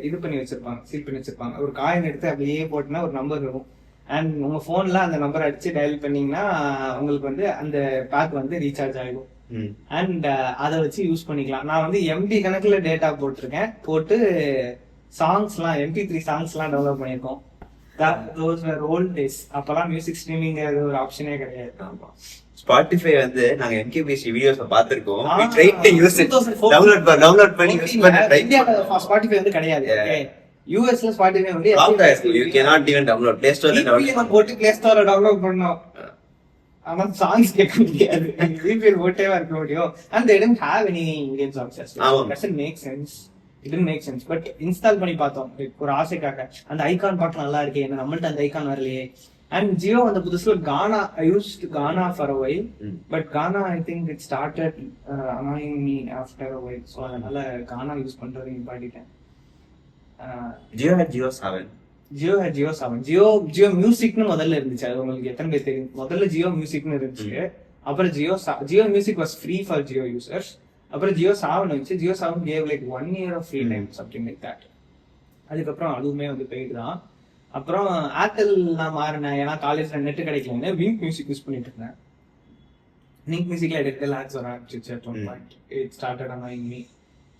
இது பண்ணி வச்சிருப்பாங்க, சீல் பண்ணி வச்சிருப்பாங்க. ஒரு காயின் எடுத்து அப்படியே போட்டுனா ஒரு நம்பர் இருக்கும். அண்ட் உங்க போன்ல அந்த நம்பர் அடிச்சு டயல் பண்ணீங்கன்னா உங்களுக்கு வந்து அந்த பேக் வந்து ரீசார்ஜ் ஆகும். அண்ட் அதை வச்சு யூஸ் பண்ணிக்கலாம். நான் வந்து எம்பி கணக்குல டேட்டா போட்டிருக்கேன், போட்டு சாங்ஸ்லாம் MP3 சாங்ஸ்லாம் டெவலப் பண்ணியிருக்கோம். those were old days. அப்பெல்லாம் மியூசிக் ஸ்ட்ரீமிங் ஒரு ஆப்ஷனே கிடையாது. ஆமா, Spotify வந்து நாங்க MKBHD வீடியோஸ் பார்த்திருக்கோம். we tried to use it, download பண்ணி யூஸ் பண்ண ட்ரை. இந்தியால Spotify வந்து கிடையாது. யூஎஸ்ல Spotify வந்து you cannot even download, Play Store ல டவுன்லோட் போட்டு Play Store ல டவுன்லோட் பண்ணோம். ஆனா சாங்ஸ் கேட்க முடியாது, VPN போட்டேவா இருக்க முடியும். and they didn't have any Indian songs as well. It doesn't make sense. It didn't make sense. But install பண்ணி பார்த்தோம் ஒரு ஆசைக்காக. அந்த ஐகான் பார்க்க நல்லா இருக்கு, என்ன நம்மள்ட்ட அந்த ஐகான் வரலையே. அண்ட் ஜியோ அந்த புதுசுல கானா, I used Ghana for a while, but Ghana I think it started annoying me after a while. So அதனால கானா யூஸ் பண்றது நிப்பாட்டிட்டேன். Jio had Jio 7. ஜியோ மியூசிக்னு முதல்ல இருந்துச்சு. அது உங்களுக்கு எத்தனை பேர் தெரியும்? முதல்ல ஜியோ மியூசிக்னு இருந்துச்சு. அப்புறம் Jio music was free for Jio users. அப்புறம் Jio 7 வந்துச்சு. Jio 7 gave like 1 year of free time, something like that. அதுக்கப்புறம் அதுவுமே வந்து பெய்டு தான். அப்புறம் ஏர்டெல் நான் மாறினேன், ஏன்னா காலேஜ்ல நெட் கிடைக்கலன்னு விங்க் மியூசிக் யூஸ் பண்ணிட்டு இருந்தேன். விங்க் மியூசிக்ல எடுத்து லாக்ஸ் வர ஆரம்பிச்சிச்சு. at one point it started annoying me,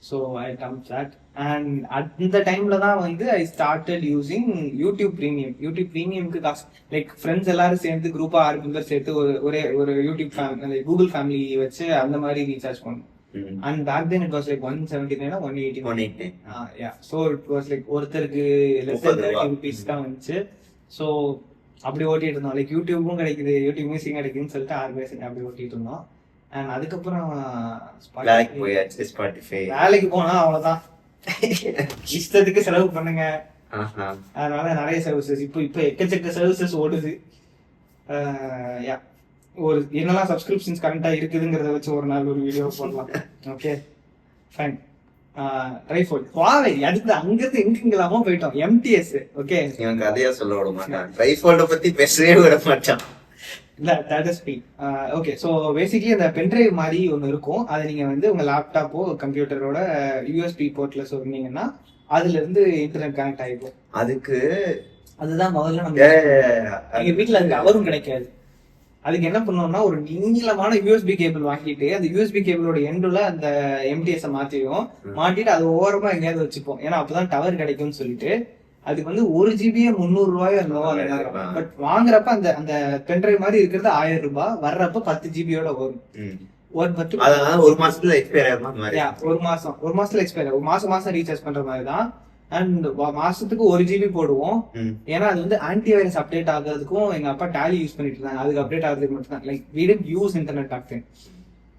so I dumped that. and அந்த டைம்ல தான் வந்து I started using YouTube Premium. YouTube Premiumக்கு காசு, லைக் ஃப்ரெண்ட்ஸ் எல்லாரும் சேர்ந்து குரூப்பா 6 மெம்பர் சேர்த்து ஒரு யூடியூப் ஃபேமிலி, கூகுள் ஃபேமிலி வச்சு அந்த மாதிரி ரீசார்ஜ் பண்ணோம். and back then it was like 179 or 180. Yeah, so it was like ஒருத்தருக்கு less than 30 rupees தான் வந்துச்சு. so அப்படி ஓட்டிட்டு இருந்தோம். லைக் யூடியூபும் கிடைக்குது, யூடியூப் மியூசிக் கிடைக்குதுன்னு சொல்லிட்டு 6 பேர் அப்படி ஓட்டிட்டு இருந்தோம். அண்ட் அதுக்கப்புறம் வேலைக்கு போனா அவ்வளவுதான். இஷ்டத்துக்கு செலவு பண்ணுங்க. ஆஹா. அதனால நிறைய சர்வீசஸ் இப்போ எக்கச்சக்க சர்வீசஸ் ஓடுது. யா, ஒரு என்னெல்லாம் சப்ஸ்கிரிப்ஷன்ஸ் கரண்டா இருக்குதுங்கிறத வச்சு ஒரு நாள் ஒரு வீடியோ போடலாம். Okay fine. ட்ரைஃபோல்ட் Huawei அதுக்கு அங்கிருந்து எங்கெங்கெல்லாமோ போயிட்டோம். MTS ஓகே, இவன் கதையா சொல்ல விட மாட்டான், ட்ரைஃபோல்ட பத்தி பேசவே விட மாட்டான். இல்ல தட் இஸ் பி. ஓகே, ஸோ பேசிக்லி அந்த பென்ட்ரைவ் மாதிரி ஒன்று இருக்கும். அதை நீங்க வந்து உங்க லேப்டாப்போ கம்ப்யூட்டரோட USB போர்ட்ல சொன்னீங்கன்னா அதுல இருந்து இன்டர்நெட் கனெக்ட் ஆகிடும். அதுக்கு அதுதான் முதல்ல நம்ம எங்க வீட்டுல அதுக்கு அவரும் கிடைக்காது. அதுக்கு என்ன பண்ணோம்னா ஒரு நீளமான USB கேபிள் வாங்கிட்டு அந்த USB கேபிளோட எண்டுல அந்த MTS மாத்திடுவோம். மாட்டிட்டு அது ஓரமா எங்கேயாவது வச்சுப்போம். ஏன்னா அப்பதான் டவர் கிடைக்கும்னு சொல்லிட்டு. அதுக்கு வந்து 1 GB 300 ரூபாயோ என்னவோ. பட் வாங்குறப்ப அந்த அந்த பென்ட்ரைவ் மாதிரி இருக்கிறது 1000 ரூபாய், வர்றப்ப 10 GB வரும். ஒரு மாசத்துல எக்ஸ்பயர் ஆகும். ஒரு மாசத்துல எக்ஸ்பயர் ஆகும். மாசம் ரீசார்ஜ் பண்ற மாதிரி தான். அண்ட் மாசத்துக்கு 1 GB போடுவோம். ஏன்னா அது வந்து ஆன்டி வைரஸ் அப்டேட் ஆகுறதுக்கும் எங்க அப்பா டேலி யூஸ் பண்ணிட்டு இருந்தாங்க. அதுக்கு அப்டேட் ஆகுறதுக்கு மட்டும் தான். Like we didn't use internet back then.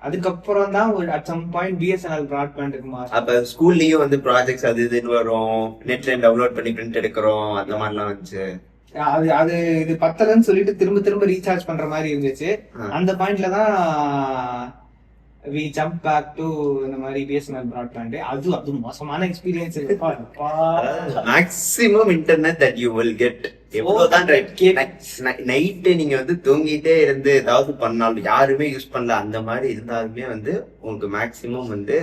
அதுக்கப்புறம் தான் ஒரு at some point BSNL பிராட்பேண்டுக்கு மாறும். அப்ப ஸ்கூல்லயும் வந்து ப்ராஜெக்ட்ஸ் அது இதுன்னு வரும், நெட்ல டவுன்லோட் பண்ணி பிரிண்ட் எடுக்கிறோம், அந்த மாதிரிலாம் வந்துச்சு. அது இது பத்தலன்னு சொல்லிட்டு திரும்ப ரீசார்ஜ் பண்ற மாதிரி இருந்துச்சு. அந்த பாயிண்ட்ல தான் we jump back to இந்த மாதிரி BSNL பிராட்பேண்ட். அது மோசமான experience. Maximum internet that you will get. எவ்வளவுதான் நைட்டு நீங்க வந்து தூங்கிட்டே இருந்து ஏதாவது பண்ணாலும் யாருமே யூஸ் பண்ணல அந்த மாதிரி இருந்தாலுமே வந்து உங்களுக்கு மேக்ஸிமம் வந்து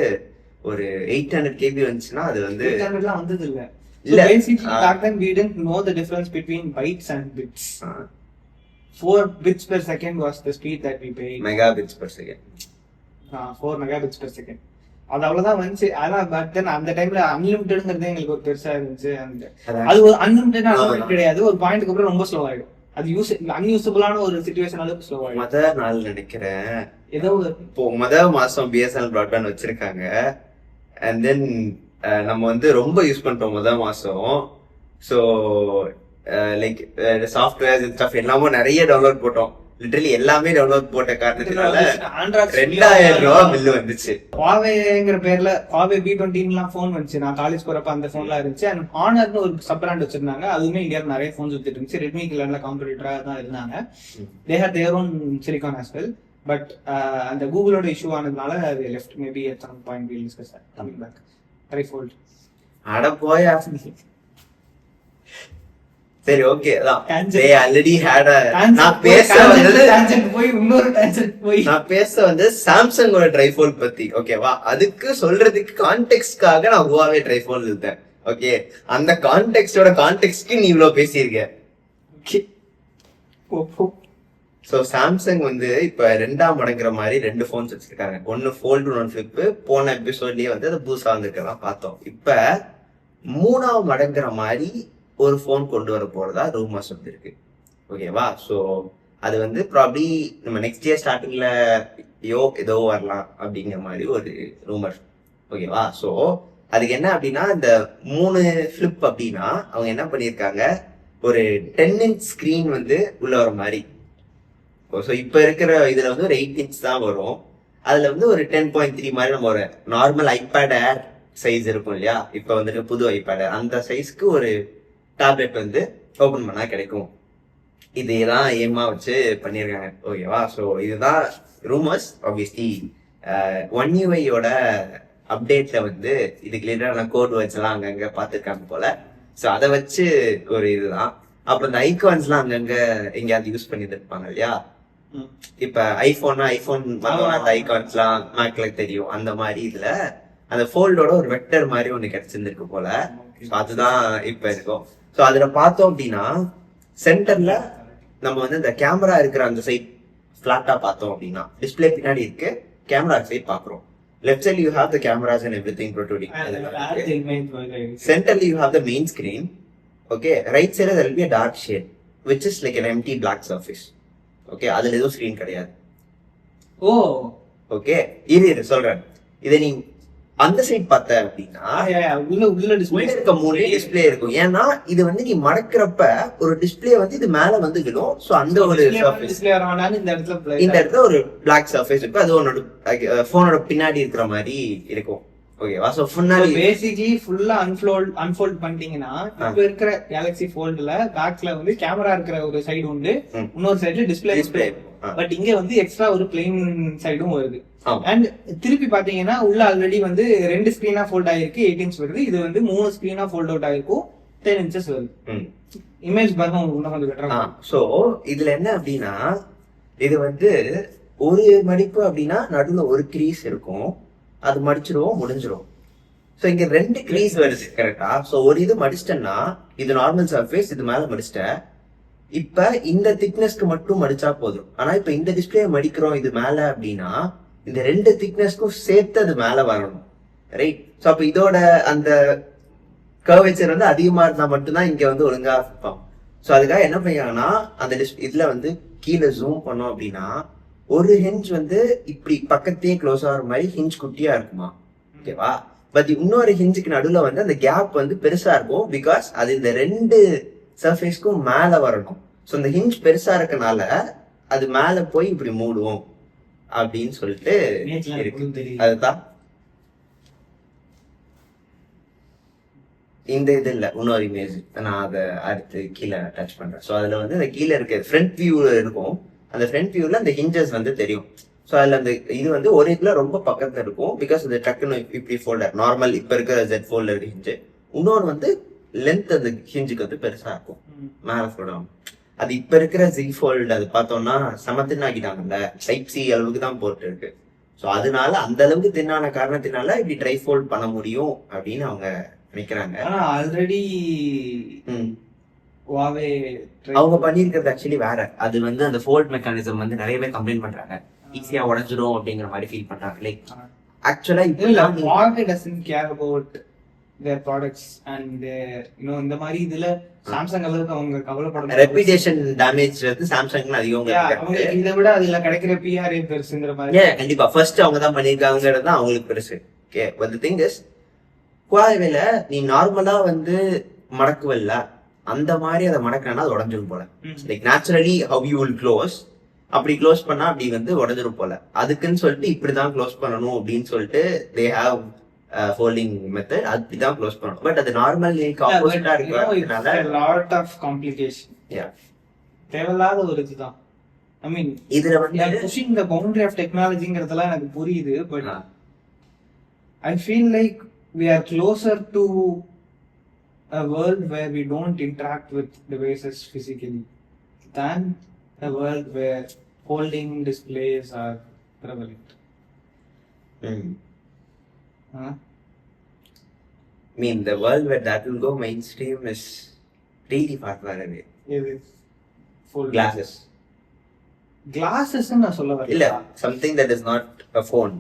ஒரு 800 KB வந்துச்சுன்னா அது வந்து 800 வந்தது இல்ல. So basically back then we didn't know the difference between bytes and bits. 4 bits per second was the speed that we paid. megabits per second. 4 megabits per second. அது அவ்வளவுதான் வந்துச்சு. ஆனா பட் தென் அந்த டைம்ல அன்லிமிட்டட்ங்கிறது எங்களுக்கு ஒரு பெருசா இருந்துச்சு. அது ஒரு அன்லிமிட்டட் கிடையாது. ஒரு பாயிண்ட்க்கு அப்புறம் ரொம்ப ஸ்லோ ஆயிடும். அது அன்யூசபிளான ஒரு சிச்சுவேஷன் அளவுக்கு ஸ்லோ ஆயிடும். முதல் நாள் நினைக்கிறேன் ஏதோ இப்போ முதல் மாசம் BSNL பிராட்பேண்ட் வச்சிருக்காங்க. அண்ட் தென் நம்ம வந்து ரொம்ப யூஸ் பண்றோம் முதல் மாசம். ஸோ லைக் சாஃப்ட்வேர் ஸ்டஃப் எல்லாமே நிறைய டவுன்லோட் போட்டோம். லிட்டரலி எல்லாமே டவுன்லோட் போட்ட காரணத்தினால 2000 ரூபாய் பில்லு வந்துச்சு. Huaweiங்கிற பேர்ல Huawei B20 போன் வந்துச்சு. நான் காலேஜ் போறப்ப அந்த போன்லாம் இருந்துச்சு. அண்ட் Honorன்னு ஒரு சப் பிராண்ட் வச்சிருந்தாங்க. அதுவுமே இந்தியாவில் நிறைய போன்ஸ் வித்துட்டு இருந்துச்சு. ரெட்மிக்கு நல்ல காம்படிட்டரா தான் இருந்தாங்க. They had their own silicon as well. பட் அந்த கூகுளோட இஷ்யூ ஆனதுனால they left. Maybe at some point we'll discuss that. Coming back. Trifold. அட போயா. சரி ஓகே தான். they already had a நான் பேச வந்து சாம்சங்கோட ட்ரைஃபோல்ட் பத்தி. ஓகேவா, அதுக்கு சொல்றதுக்கு கான்டெக்ஸ்ட்காக நான் Huawei ட்ரைஃபோல்ட் இருந்தேன். ஓகே, அந்த கான்டெக்ஸ்டோட கான்டெக்ஸ்ட்க்கு நீ இவ்வளவு பேசியிருக்க. சோ சாம்சங் வந்து இப்ப 2ஆம் மடங்குற மாதிரி 2 போன்ஸ் வச்சிருக்காங்க. ஒன்னு ஃபோல்டு, ஒன்னு ஃபிளிப். போன எபிசோட்லயே வந்து அது புதுசா வந்திருக்கலாம் பார்த்தோம். இப்ப 3ஆம் மடங்குற மாதிரி ஒரு போன் கொண்டு வர போறதா ரூமர்ஸ் வந்துருக்கு. ஓகேவா, சோ அது வந்து ப்ராபப்லி நம்ம நெக்ஸ்ட் இயர் ஸ்டார்டிங்ல ஏதோ வரலாம் அப்படிங்கிற மாதிரி ஒரு ரூமர். ஓகேவா, சோ அதுக்கு என்ன அப்படின்னா இந்த 3 ஃபிளிப் அப்படின்னா அவங்க என்ன பண்ணியிருக்காங்க, ஒரு 10 inch ஸ்கிரீன் வந்து உள்ள வர மாதிரி. ஸோ இப்போ இருக்கிற இதுல வந்து ஒரு 8 inch தான் வரும். அதுல வந்து ஒரு 10.3 மாதிரி நம்ம ஒரு நார்மல் ஐபேட் ஏர் சைஸ் இருக்கும் இல்லையா, இப்போ வந்துட்டு புது ஐபேட் அந்த சைஸ்க்கு ஒரு டேப்லெட் வந்து ஓபன் பண்ணா கிடைக்கும். இதேதான் ஏமா வச்சு பண்ணியிருக்காங்க. ஓகேவா, ஸோ இதுதான் ரூமர்ஸ். ஆப்வியஸ்லி One UIயோட அப்டேட்ல வந்து இதுக்கு ரிலேட்டடான கோட் வச்சுலாம் அங்கங்க பார்த்துருக்காங்க போல. ஸோ அதை வச்சு ஒரு இதுதான். அப்புறம் இந்த ஐகான்ஸ்லாம் அங்கங்க எங்கேயாவது யூஸ் பண்ணிட்டு இருப்பாங்க இல்லையா. இப்ப ஐபோன் அந்த ஐகான்ஸ்லாம் மேக்ல தெரியும். அந்த மாதிரி இதுல அந்த ஃபோல்டோட ஒரு வெக்டர் மாதிரி ஒண்ணு கிடைச்சிருந்திருக்கு போல. அதுதான் இப்ப இருக்கும். ஸோ அதுல பார்த்தோம் அப்படின்னா சென்டர்ல நம்ம வந்து இந்த கேமரா இருக்கிற அந்த சைட் பிளாட்டா பார்த்தோம் அப்படின்னா டிஸ்பிளே பின்னாடி இருக்கு, கேமரா சைட் பாக்குறோம். Left side you have the cameras and everything protruding. Centrally you have the main screen. Okay, right side there will be a dark shade which is like an empty black surface. Okay, அதுல ஏதோ screen கிடையாது. ஓ okay, இது சொல்றேன். இதை நீ அந்த side பார்த்த அப்படின்னா உள்ள இருக்க 3 டிஸ்பிளே இருக்கும். ஏன்னா இது வந்து நீ மடக்கிறப்ப ஒரு டிஸ்பிளே வந்து இது மேல வந்து விடும். சோ அந்த ஒரு இந்த இடத்துல ஒரு பிளாக் சர்ஃபேஸ் இருக்கு. அது உன்னோட போனோட பின்னாடி இருக்கிற மாதிரி இருக்கும். ஓகேவா? சோ முன்னாடி பேசிக்கலி ஃபுல்லா அன்ஃபோல்ட் பண்ணிட்டீங்கன்னா இப்ப இருக்கிற கேலக்ஸி ஃபோல்ட்ல பேக்ல வந்து கேமரா இருக்கிற ஒரு சைடு உண்டு, இன்னொரு சைடுல டிஸ்பிளே. பட் இங்க வந்து எக்ஸ்ட்ரா ஒரு பிளெயின் சைடும் வருது. அண்ட் திருப்பி பாத்தீங்கன்னா உள்ள ஆல்ரெடி வந்து 2 ஸ்கிரீனா ஃபோல்ட் ஆயிருக்கு, 8 இன்ச் வருது. இது வந்து 3 ஸ்கிரீனா ஃபோல்ட் அவுட் ஆயிருக்கும், 10 இன்ச்சஸ் வருது. இமேஜ் பாருங்க உங்களுக்கு கொஞ்சம் பெட்டரா. சோ இதுல என்ன அப்படின்னா, இது வந்து ஒரு மடிப்பு அப்படின்னா நடுவுல ஒரு கிரீஸ் இருக்கும், அது மடிச்சிருவோம், முடிஞ்சிரும். சோ இங்க 2 கிரீஸ் வருது கரெக்டா? சோ ஒரு இது மடிச்சிட்டேன்னா இது நார்மல் சர்ஃபேஸ், இது மேல மடிச்சிட்டேன். இப்ப இந்த திக்னஸ்க்கு மட்டும் மடிச்சா போதும். ஆனா இப்ப இந்த டிஸ்பிளே மடிக்கிறோம் இது மேல அப்படின்னா இந்த 2 திக்னஸ்க்கும் சேர்த்து அது மேல வரணும், ரைட்? சோ அப்ப இதோட அந்த கர்வேச்சர் வந்து அதிகமா இருந்தா மட்டும்தான் இங்க வந்து ஒழுங்கா இருப்பான். சோ அதுக்காக என்ன பண்ணியாங்கன்னா அந்த இதுல வந்து கீழே ஜூம் பண்ணோம் அப்படின்னா ஒரு ஹிஞ்ச் வந்து இப்படி பக்கத்தையே க்ளோஸ் ஆகிற மாதிரி ஹிஞ்ச் குட்டியா இருக்குமா, ஓகேவா? பட் இன்னொரு ஹிஞ்சுக்கு நடுவுல வந்து அந்த கேப் வந்து பெருசா இருக்கும், பிகாஸ் அது இந்த 2 சர்ஃபேஸ்க்கும் மேல வரணும். ஸோ இந்த ஹிஞ்ச் பெருசா இருக்கனால அது மேல போய் இப்படி மூடுவோம் அப்படின்னு சொல்லிட்டு இருக்கு. அதுதான் இந்த இது இல்ல, இன்னொரு இமேஜ் நான் அதை அடுத்து கீழே டச் பண்றேன். ஸோ அதுல வந்து அந்த கீழே இருக்க ஃப்ரண்ட் வியூல இருக்கும், அந்த ஃப்ரண்ட் வியூல அந்த ஹிஞ்சஸ் வந்து தெரியும். ஸோ அதுல அந்த இது வந்து ஒரு இதுல ரொம்ப பக்கத்துல இருக்கும், பிகாஸ் அது டக்குன்னு இப்படி ஃபோல்டர் நார்மல் இப்ப இருக்கிற ஜெட் ஃபோல்டர் இருக்க ஹிஞ்சு. இன்னொன்று வந்து லென்த் அந்த ஹிஞ்சுக்கு வந்து பெருசா இருக்கும், மேல ஃபோல்டாகும். அது இப்ப இருக்கிற ஜி ஃபோல்டு அது பார்த்தோம்னா சமத்தின் ஆகிட்டாங்கல்ல, டைப் சி அளவுக்கு தான் போட்டு இருக்கு. ஸோ அதனால அந்த அளவுக்கு தின்னான காரணத்தினால இப்படி ட்ரை ஃபோல்ட் பண்ண முடியும் அப்படின்னு அவங்க நினைக்கிறாங்க. ஆல்ரெடி அவங்க பண்ணிருக்கிறது ஆக்சுவலி வேற. அது வந்து அந்த ஃபோல்ட் மெக்கானிசம் வந்து நிறைய பேர் கம்ப்ளைண்ட் பண்றாங்க, ஈஸியா உடைஞ்சிரும் அப்படிங்கிற மாதிரி ஃபீல் பண்றாங்க. லைக் ஆக்சுவலா இல்ல Huawei doesn't care about their products and இந்த மாதிரி இதுல சாம்சங் அளவுக்கு அவங்க கவலைப்பட ரெப்யூட்டேஷன் டேமேஜ் வந்து சாம்சங்ல அதிகம். இதை விட அதுல கிடைக்கிற பிஆர்ஏ பெருசுங்கிற மாதிரி. கண்டிப்பா ஃபர்ஸ்ட் அவங்க தான் பண்ணிருக்காங்கிறது தான் அவங்களுக்கு பெருசு. Okay, but the thing is Huaweiல நீ நார்மலா வந்து மடக்குவல்ல அந்த மாதிரி அதை மடக்கினா அது உடஞ்சிரும் போல. Like naturally how you will close, அப்படி க்ளோஸ் பண்ணா அப்படி வந்து உடஞ்சிரும் போல. அதுக்குன்னு சொல்லிட்டு இப்படிதான் க்ளோஸ் பண்ணணும் அப்படின்னு சொல்லிட்டு தே ஹேவ் ஃபோல்டிங் மெத்தட், அப்படிதான் க்ளோஸ் பண்ணணும். பட் அது நார்மல் ஆப்போசிட்டா இருக்கிறதுனால லாட் ஆஃப் காம்ப்ளிகேஷன். தேவையில்லாத ஒரு இதுதான். ஐ மீன் இதுல வந்து புஷிங் தி பவுண்டரி ஆஃப் டெக்னாலஜிங்கிறதெல்லாம் எனக்கு புரியுது. But I feel like we are closer to a world where we don't interact with devices physically than a world where folding displays are prevalent. I mean, the world where that will go mainstream is really far away. Full glasses. Glasses na solla varla. Illa, something that is not a phone.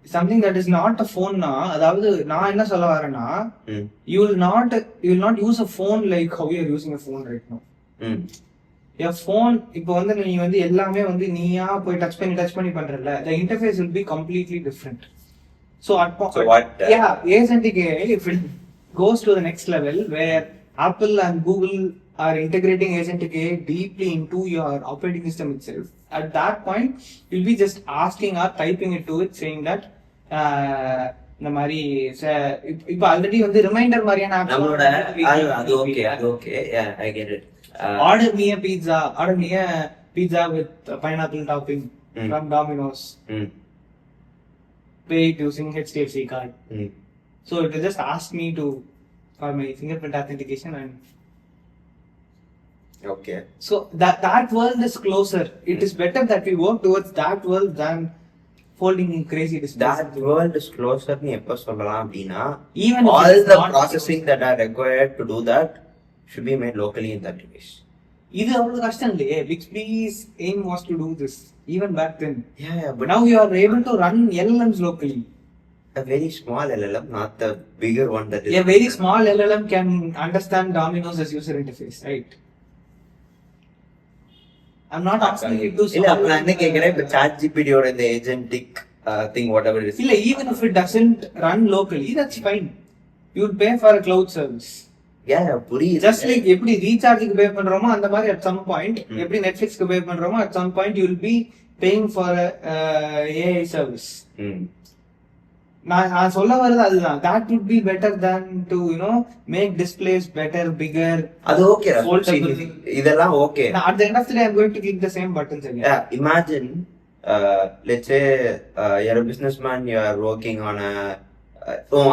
Something that is not a phone na, அதாவது நான் என்ன சொல்ல வரேன்னா, you will not use a phone like how you are using a phone right now. Your phone இப்போ வந்து நீ வந்து எல்லாமே வந்து நீயா போய் டச் பண்ணி பண்றல, the interface will be completely different. So agentic AI, if it goes to the next level where Apple and Google are integrating agentic AI deeply into your operating system itself, at that point you'll be just asking or typing it to it saying that இந்த மாதிரி இப்ப already வந்து reminder மாதிரியான நம்மளோட அது okay I get it. Order me a pizza with pineapple topping from Domino's. Pay it using HDFC card. So it will just ask me for my fingerprint authentication and okay. So that world is closer. It is better that we work towards that world than folding in crazy displays. That world is closer ni eppa sollalam appadina, even all the processing that are required to do that should be made locally in that device. இது அவ்வளவு கஷ்டம் இல்லையே. Bixby's aim was to do this even back then. But now you are able to run LLMs locally. A very small LLM, not the bigger one that is. A very small LLM can understand Domino's as user interface, right? I'm not asking you to. இல்ல நான் என்ன கேக்குறேன், இப்ப ChatGPT ஓட இந்த agentic thing whatever it is. இல்ல, even if it doesn't run locally, that's fine. You will pay for a cloud service. புரியுது. Just like எப்படி ரீசார்ஜுக்கு பே பண்றோமோ அந்த மாதிரி at some point, எப்படி நெட்ஃபிளிக்ஸ்க்கு பே பண்றோமோ at some point you will be paying for a AI service. நான் சொல்ல வர்றது அதுதான். that would be better than to make displays better, bigger. அது ஓகே, இதெல்லாம் okay. At the end of the day I'm going to click the same buttons again. Yeah, imagine let's say you're a businessman, you are working on a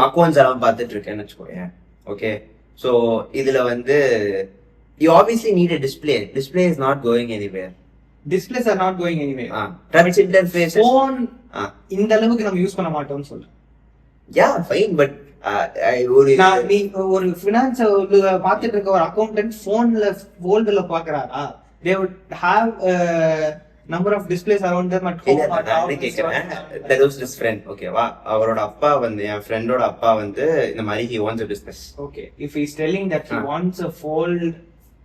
accounts எல்லாம் பார்த்துட்டு இருக்கேன்னு வச்சுக்கோங்க. Okay, so இதுல வந்து you obviously need a display is not going anywhere. Displays are not going anywhere. Touch interface phone இந்த அளவுக்கு நம்ம use பண்ண மாட்டோம்னு சொல்றேன். Yeah, fine, but நீ ஒரு ஃபினான்ஸ் பார்த்துட்டு இருக்க ஒரு அக்கௌண்டன்ட் போன்ல ஃபோல்டர்ல பாக்குறாரா? they would have number of displays around them at home. There was this friend, ஓகேவா, அவரோட அப்பா வந்து என் ஃப்ரெண்டோட அப்பா வந்து இந்த மாதிரி he wants a business. Okay, if he's telling that he wants a fold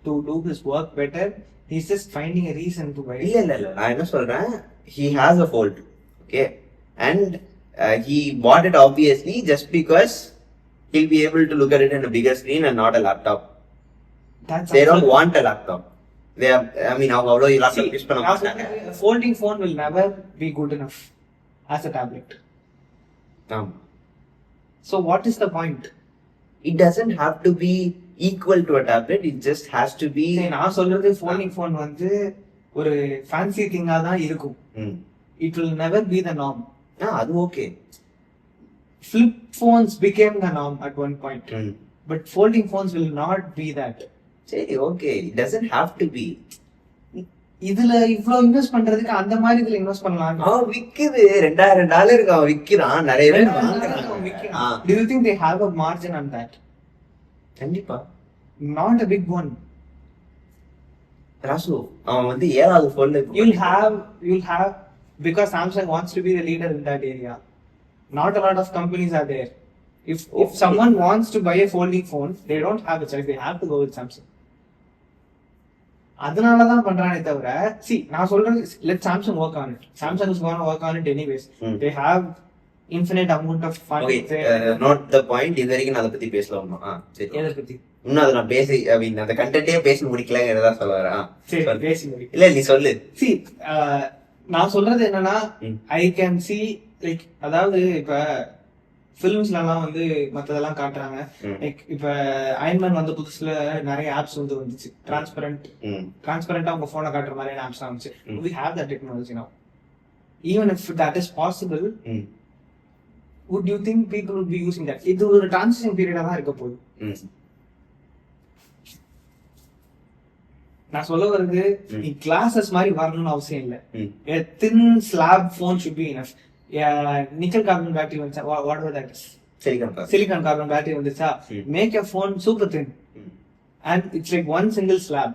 to do his work better, he's just finding a reason to buy it. இல்ல நான் என்ன சொல்றேன், he has a fold, okay, and he bought it obviously just because he'll be able to look at it in a bigger screen and not a laptop. They don't want a laptop. They are, I mean, avlo laptop use panna maatanga. A folding phone will never be good enough as a tablet. So what is the point? It doesn't have to be equal to a tablet, it just has to be. நான் சொல்றது folding phone வந்து ஒரு fancy thing-ஆ தான் இருக்கும். It will never be the norm. அது okay. Flip phones became the norm at one point. But folding phones will not be that. சரி, okay, it doesn't have to be. இதுல இவ்ளோ invest பண்றதுக்கு அந்த மாதிரி இதுல இன்வெஸ்ட் பண்ணலாம். விக்குது, $2000 அவன் விக்கிறான், நிறைய பேர் வாங்குறாங்க. Do you think they have a margin on that? கண்டிப்பா. Not a big one. Rasu, அவன் வந்து 7வது போன்ல you'll have because Samsung wants to be the leader in that area. Not a lot of companies are there. If someone wants to buy a folding phone, they don't have a choice, they have to go with Samsung. அதனாலதான் பண்றானே தவிர, see, நான் சொல்றது, let Samsung work on it. Samsung is going to work on it anyways. They have infinite amount of funds. Okay, not the point. இது வரைக்கும் நான் அதை பத்தி பேசலாமா? சரி, எதை பத்தி இன்னும் அதை நான் பேசி, ஐ மீன் அந்த கண்டென்ட்டே பேசி முடிக்கலங்கிறதா சொல்ல வரேன். சரி, பேசி முடி. இல்ல, நீ சொல்லு. see, நான் சொல்றது என்னன்னா, I can see, like, அதாவது இப்ப ஃபிலிம்ஸ்ல எல்லாம் வந்து மத்ததெல்லாம் காட்டுறாங்க. லைக் இப்ப அயன்மேன் வந்த புதுசுல நிறைய ஆப்ஸ் வந்து வந்துச்சு, டிரான்ஸ்பரண்டா உங்க போனை காட்டுற மாதிரியான ஆப்ஸ் வந்துச்சு. we have that technology now. even if that is possible, would you think people would be using that? இது ஒரு டிரான்சிஷன் பீரியடா தான் இருக்க போகுது. நான் சொல்ல வருது, நீ கிளாஸஸ் மாதிரி வரணும்னு அவசியம் இல்ல. a thin slab phone should be enough. Nickel carbon battery வந்துச்சா, whatever that is, silicon carbon battery வந்துச்சா, make a phone super thin and it's like one single slab.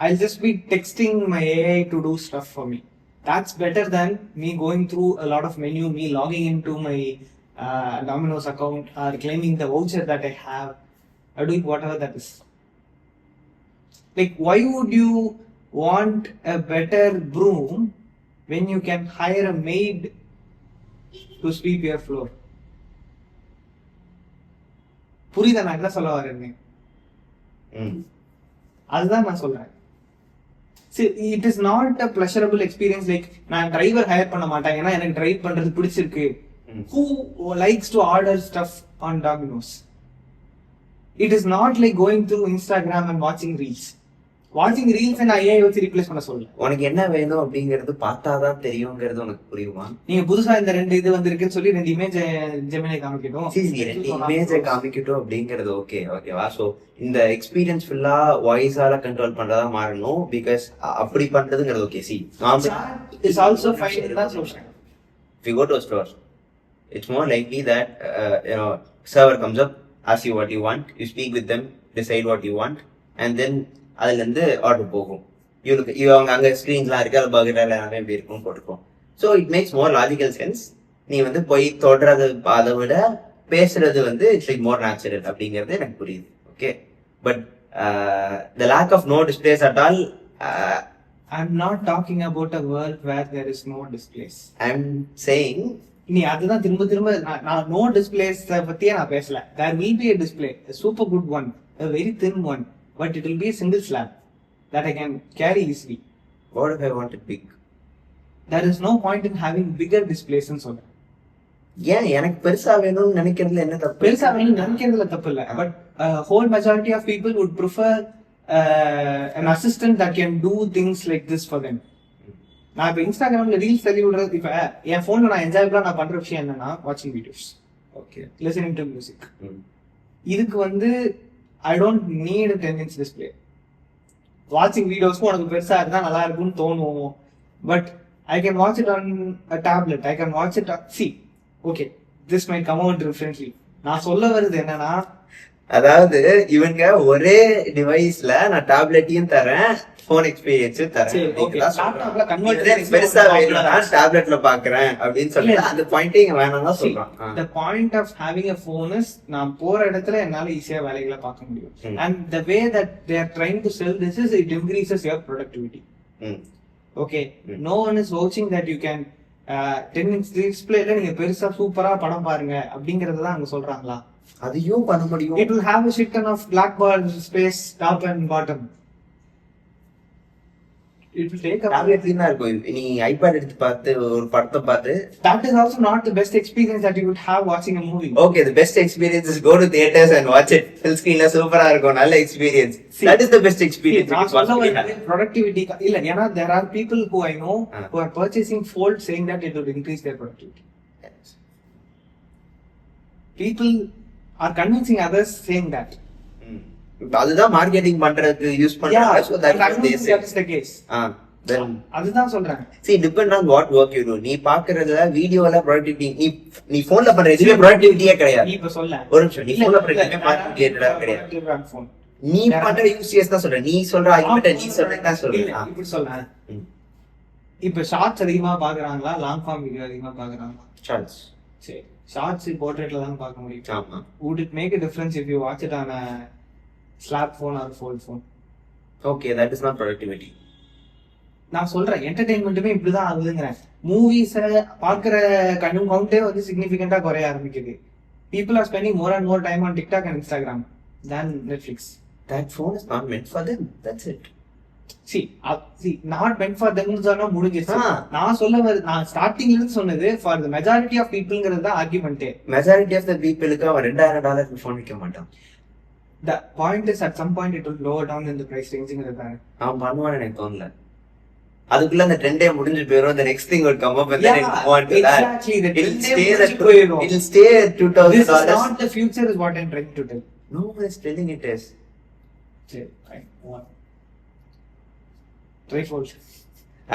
I'll just be texting my AI to do stuff for me. That's better than me going through a lot of menu, me logging into my Domino's account or claiming the voucher that I have or doing whatever that is. Like, why would you want a better broom when you can hire a maid to sweep your floor? புரியுதா நான் என்ன சொல்ல வரேன்னு? அதுதான் நான் சொல்றேன். See, it is not a pleasurable experience. Like, நான் driver higher பண்ண மாட்டேன் ஏன்னா எனக்கு டிரைவ் பண்றது பிடிச்சிருக்கு. Who likes to order stuff on Domino's? It is not like going through Instagram and watching reels. வாட்சிங் ரீல்ஸ் நான் ஏஐ வச்சு ரீப்ளேஸ் பண்ண சொல்ல. உனக்கு என்ன வேணும் அப்படிங்கிறது பார்த்தாதான் தெரியுங்கிறது உனக்கு புரியுமா? நீங்க புதுசா இந்த 2 இது வந்திருக்குன்னு சொல்லி 2 இமேஜ் ஜெமினி காமிக்கட்டும், 2 இமேஜ் காமிக்கட்டும் அப்படிங்கிறது ஓகேவா? சோ இந்த எக்ஸ்பீரியன்ஸ் ஃபுல்லா வாய்ஸால கண்ட்ரோல் பண்றதா மாறணும். பிகாஸ் அப்படி பண்றதுங்கிறது okay. See, it's also fine தான் சொல்றேன். If you go to a store, it's more likely that server comes up, asks you what you want, you speak with them, decide what you want, and then அதுல இருந்து order போகும். அவங்க அங்க ஸ்கிரீன்லாம் இருக்கு, அது burger எல்லாமே எப்படி இருக்கும் போட்டுக்கும். So it makes more logical sense. நீ வந்து போய் தொடுறது அதை விட பேசுறது வந்து இட்ஸ் லைக் மோர் நேச்சுரல் அப்படிங்கிறது எனக்கு புரியுது. Okay, but the lack of no displays at all. I'm not talking about a world where there is no displays. I'm saying நீ அதுதான் திரும்ப நான் நோ டிஸ்பிளேஸ் பத்தியே நான் பேசல. There will be a display, a super good one, a very thin one. But it will be a single slab that I can carry easily. What if I want it big? There is no point in having bigger displays and so on. ஏன் எனக்கு பெருசா வேணும்னு நினைக்கிறதுல என்ன தப்பு? பெருசா வேணும்னு நினைக்கிறதுல தப்பு இல்ல, but whole majority of people would prefer an assistant that can do things like this for them. நான் இப்ப இன்ஸ்டாகிராம்ல ரீல்ஸ் தள்ளி விடுறது, இப்ப என் போன்ல நான் என்ஜாயபிளா நான் பண்ற விஷயம் என்னன்னா வாட்சிங் videos, okay, listening to music. இதுக்கு வந்து I don't need 10-inch display. வாட்சிங் வீடியோஸ்க்கும் உனக்கு பெருசா இருந்தா நல்லா இருக்கும்னு தோணும், but I can watch it on a tablet, I can watch it C okay this might come out differently. நான் சொல்ல வருது என்னன்னா, அதாவது இவங்க ஒரே டிவைஸ்ல நான் டேப்லெட்டையும் தரேன், போன் எக்ஸ்பீரியன்ஸும் தரேன், பெருசா வேணும்னா டேப்லெட்ல பாக்குறேன் அப்படின்னு சொல்லி அந்த பாயிண்ட் இங்க வேணாம் தான் சொல்றான். the point of having a phone is நான் போற இடத்துல என்னால ஈஸியா வேலைகளை பார்க்க முடியும். and the way that they are trying to sell this is it increases your productivity. okay, no one is vouching that you can 10-inch டிஸ்பிளேல நீங்க பெருசா சூப்பரா படம் பாருங்க அப்படிங்கறத தான் அங்க சொல்றாங்களா? அதையும் பண்ண முடியும். it will have a shit ton of black bar space top and bottom. it will take a டேப்லெட்ல இருக்கும். நீ ஐபேட் எடுத்து பார்த்து ஒரு படத்தை பார்த்து, that is also not the best experience that you would have watching a movie. okay, the best experience is go to theaters and watch it. full screen ல சூப்பரா இருக்கும், நல்ல experience. that is the best experience. productivity இல்ல, ஏன்னா there are people who I know who are purchasing Fold saying that it will increase their productivity. people are convincing others saying that. அதுதான் marketing பண்றதுக்கு use பண்றாங்க. so that is the case. then அதுதான் சொல்றேன். see depend on what work you do. நீ பாக்குறதுல வீடியோல productivity, நீ போன்ல பண்ற எதுவே ப்ரொடக்டிவிட்டியே கிடையாது. நீ இப்ப சொல்ல ஒரு நிமிஷம், நீ போன்ல பண்ற எதுவே ப்ரொடக்டிவிட்டியே கிடையாது. நீ பண்ற யூசிஎஸ் தான் சொல்ற, நீ சொல்ற ஐபேட் நீ சொல்றதா சொல்ற. இப்படி சொல்ல, இப்ப ஷார்ட்ஸ் அதிகமா பாக்குறாங்களா லாங் ஃபார்ம் வீடியோ அதிகமா பாக்குறாங்களா? ஷார்ட்ஸ். சரி, ஷார்ட்ஸ் போர்ட்ரேட்ல தான் பார்க்க முடியும். ஆமா. would it make a difference if you watch it on a slap phone or fold phone? okay, that is not productivity. நான் சொல்றேன் என்டர்டெயின்மெண்ட்டுமே இப்படிதான் ஆகுதுங்கிறேன். மூவிஸ பாக்குற கவுண்டே வந்து சிக்னிஃபிகண்டா குறைய ஆரம்பிக்குது. people are spending more and more time on TikTok and Instagram than Netflix. that phone is not meant for them, that's it. see not meant for them னு சொன்னா முடிஞ்சிச்சு. நான் சொல்ல வர, நான் ஸ்டார்டிங்ல இருந்து சொன்னது for the majority of peopleங்கிறது தான் ஆர்குமென்ட். majority of the peopleக்கு அவன் $2000 ஃபோன் விற்க மாட்டான். the point is at some point it will lower down in the price rangeங்கிறது தான். அவன் பண்ணுவான்னு எனக்கு தோணல. அதுக்குள்ள அந்த ட்ரெண்டே முடிஞ்சு போயிடும். the next thing would come up and then it move on to that. exactly, the it'll stay at $2000. this is not the future is what I'm trying to tell. no one is telling it is. சரி, fine. try fold.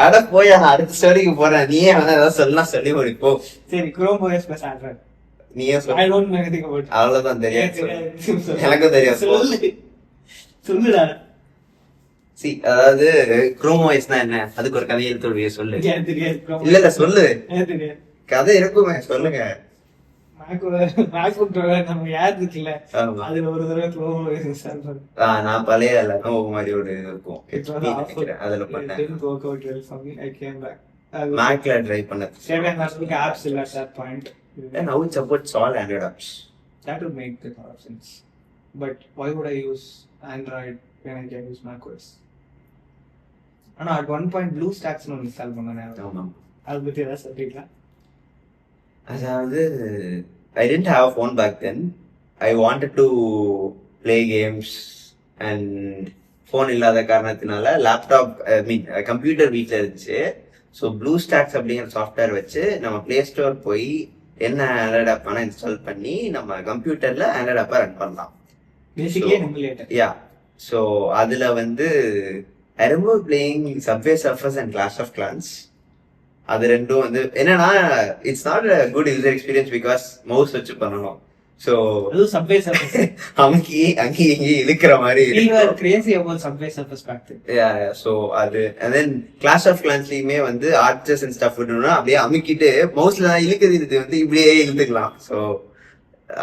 அட போய் அடுத்த ஸ்டோரிக்கு போறேன். நீயே வந்து ஏதாவது சொல்லலாம் சொல்லி ஒரு போ. சரி, Chrome OS plus Android. நீயே சொல்லு. I don't know anything about it. அவ்வளவுதான் தெரியாது. எனக்கும் தெரியாது. சொல்லுடா. see அதாவது Chrome OS னா என்ன, அதுக்கு ஒரு கதை எழுத்துறியே சொல்லு. தெரியாது. இல்ல சொல்லு. தெரியாது. கதை இருக்குமே சொல்லுங்க. MacBook Pro நம்ம யார் இருக்குல்ல, அதுல ஒரு தடவை Chrome OS இன்ஸ்டால் பண்ணேன். நான் பழைய Lenovo மாதிரி ஒரு இருக்கும், அதுல பண்ணேன். Didn't work out well for me. I came back. Macல ட்ரை பண்ணேன். 7 apps still at that point. and now it supports all Android apps. That would make a lot of sense. But why would I use Android when I can use macOS? ஆனா at one point BlueStacks னு install பண்ணேன். ஆமா, அது பத்தி ஏதாவது சொல்றீங்களா? அதாவது I didn't have a phone back then. I wanted to play games and phone இல்லாத காரணத்தினால லேப்டாப் கம்ப்யூட்டர் வீட்டில் இருந்துச்சு. ஸோ BlueStacks அப்படிங்கிற சாஃப்ட்வேர் வச்சு நம்ம பிளே ஸ்டோர் போய் என்ன ஆண்ட்ராய்ட் ஆப் வேணா இன்ஸ்டால் பண்ணி நம்ம கம்ப்யூட்டர்ல ஆண்ட்ராய்ட் ஆப்பை ரன் பண்ணலாம். யா, ஸோ அதுல வந்து I remember playing Subway Surfers and Clash of Clans. அது ரெண்டும் வந்து என்னன்னா it's not a good user experience because mouse வச்சு பண்ணணும். ஸோ Subway Surfers அங்கே இங்கே இழுக்கிற மாதிரி crazy about Subway Surfers back then. So அது and then Clash of Clansலயுமே வந்து ஆர்ச்சர்ஸ் அண்ட் ஸ்டஃப் விடணும்னா அப்படியே அமுக்கிட்டு மவுஸ்ல இழுக்கிறது வந்து இப்படியே இழுத்துக்கலாம். ஸோ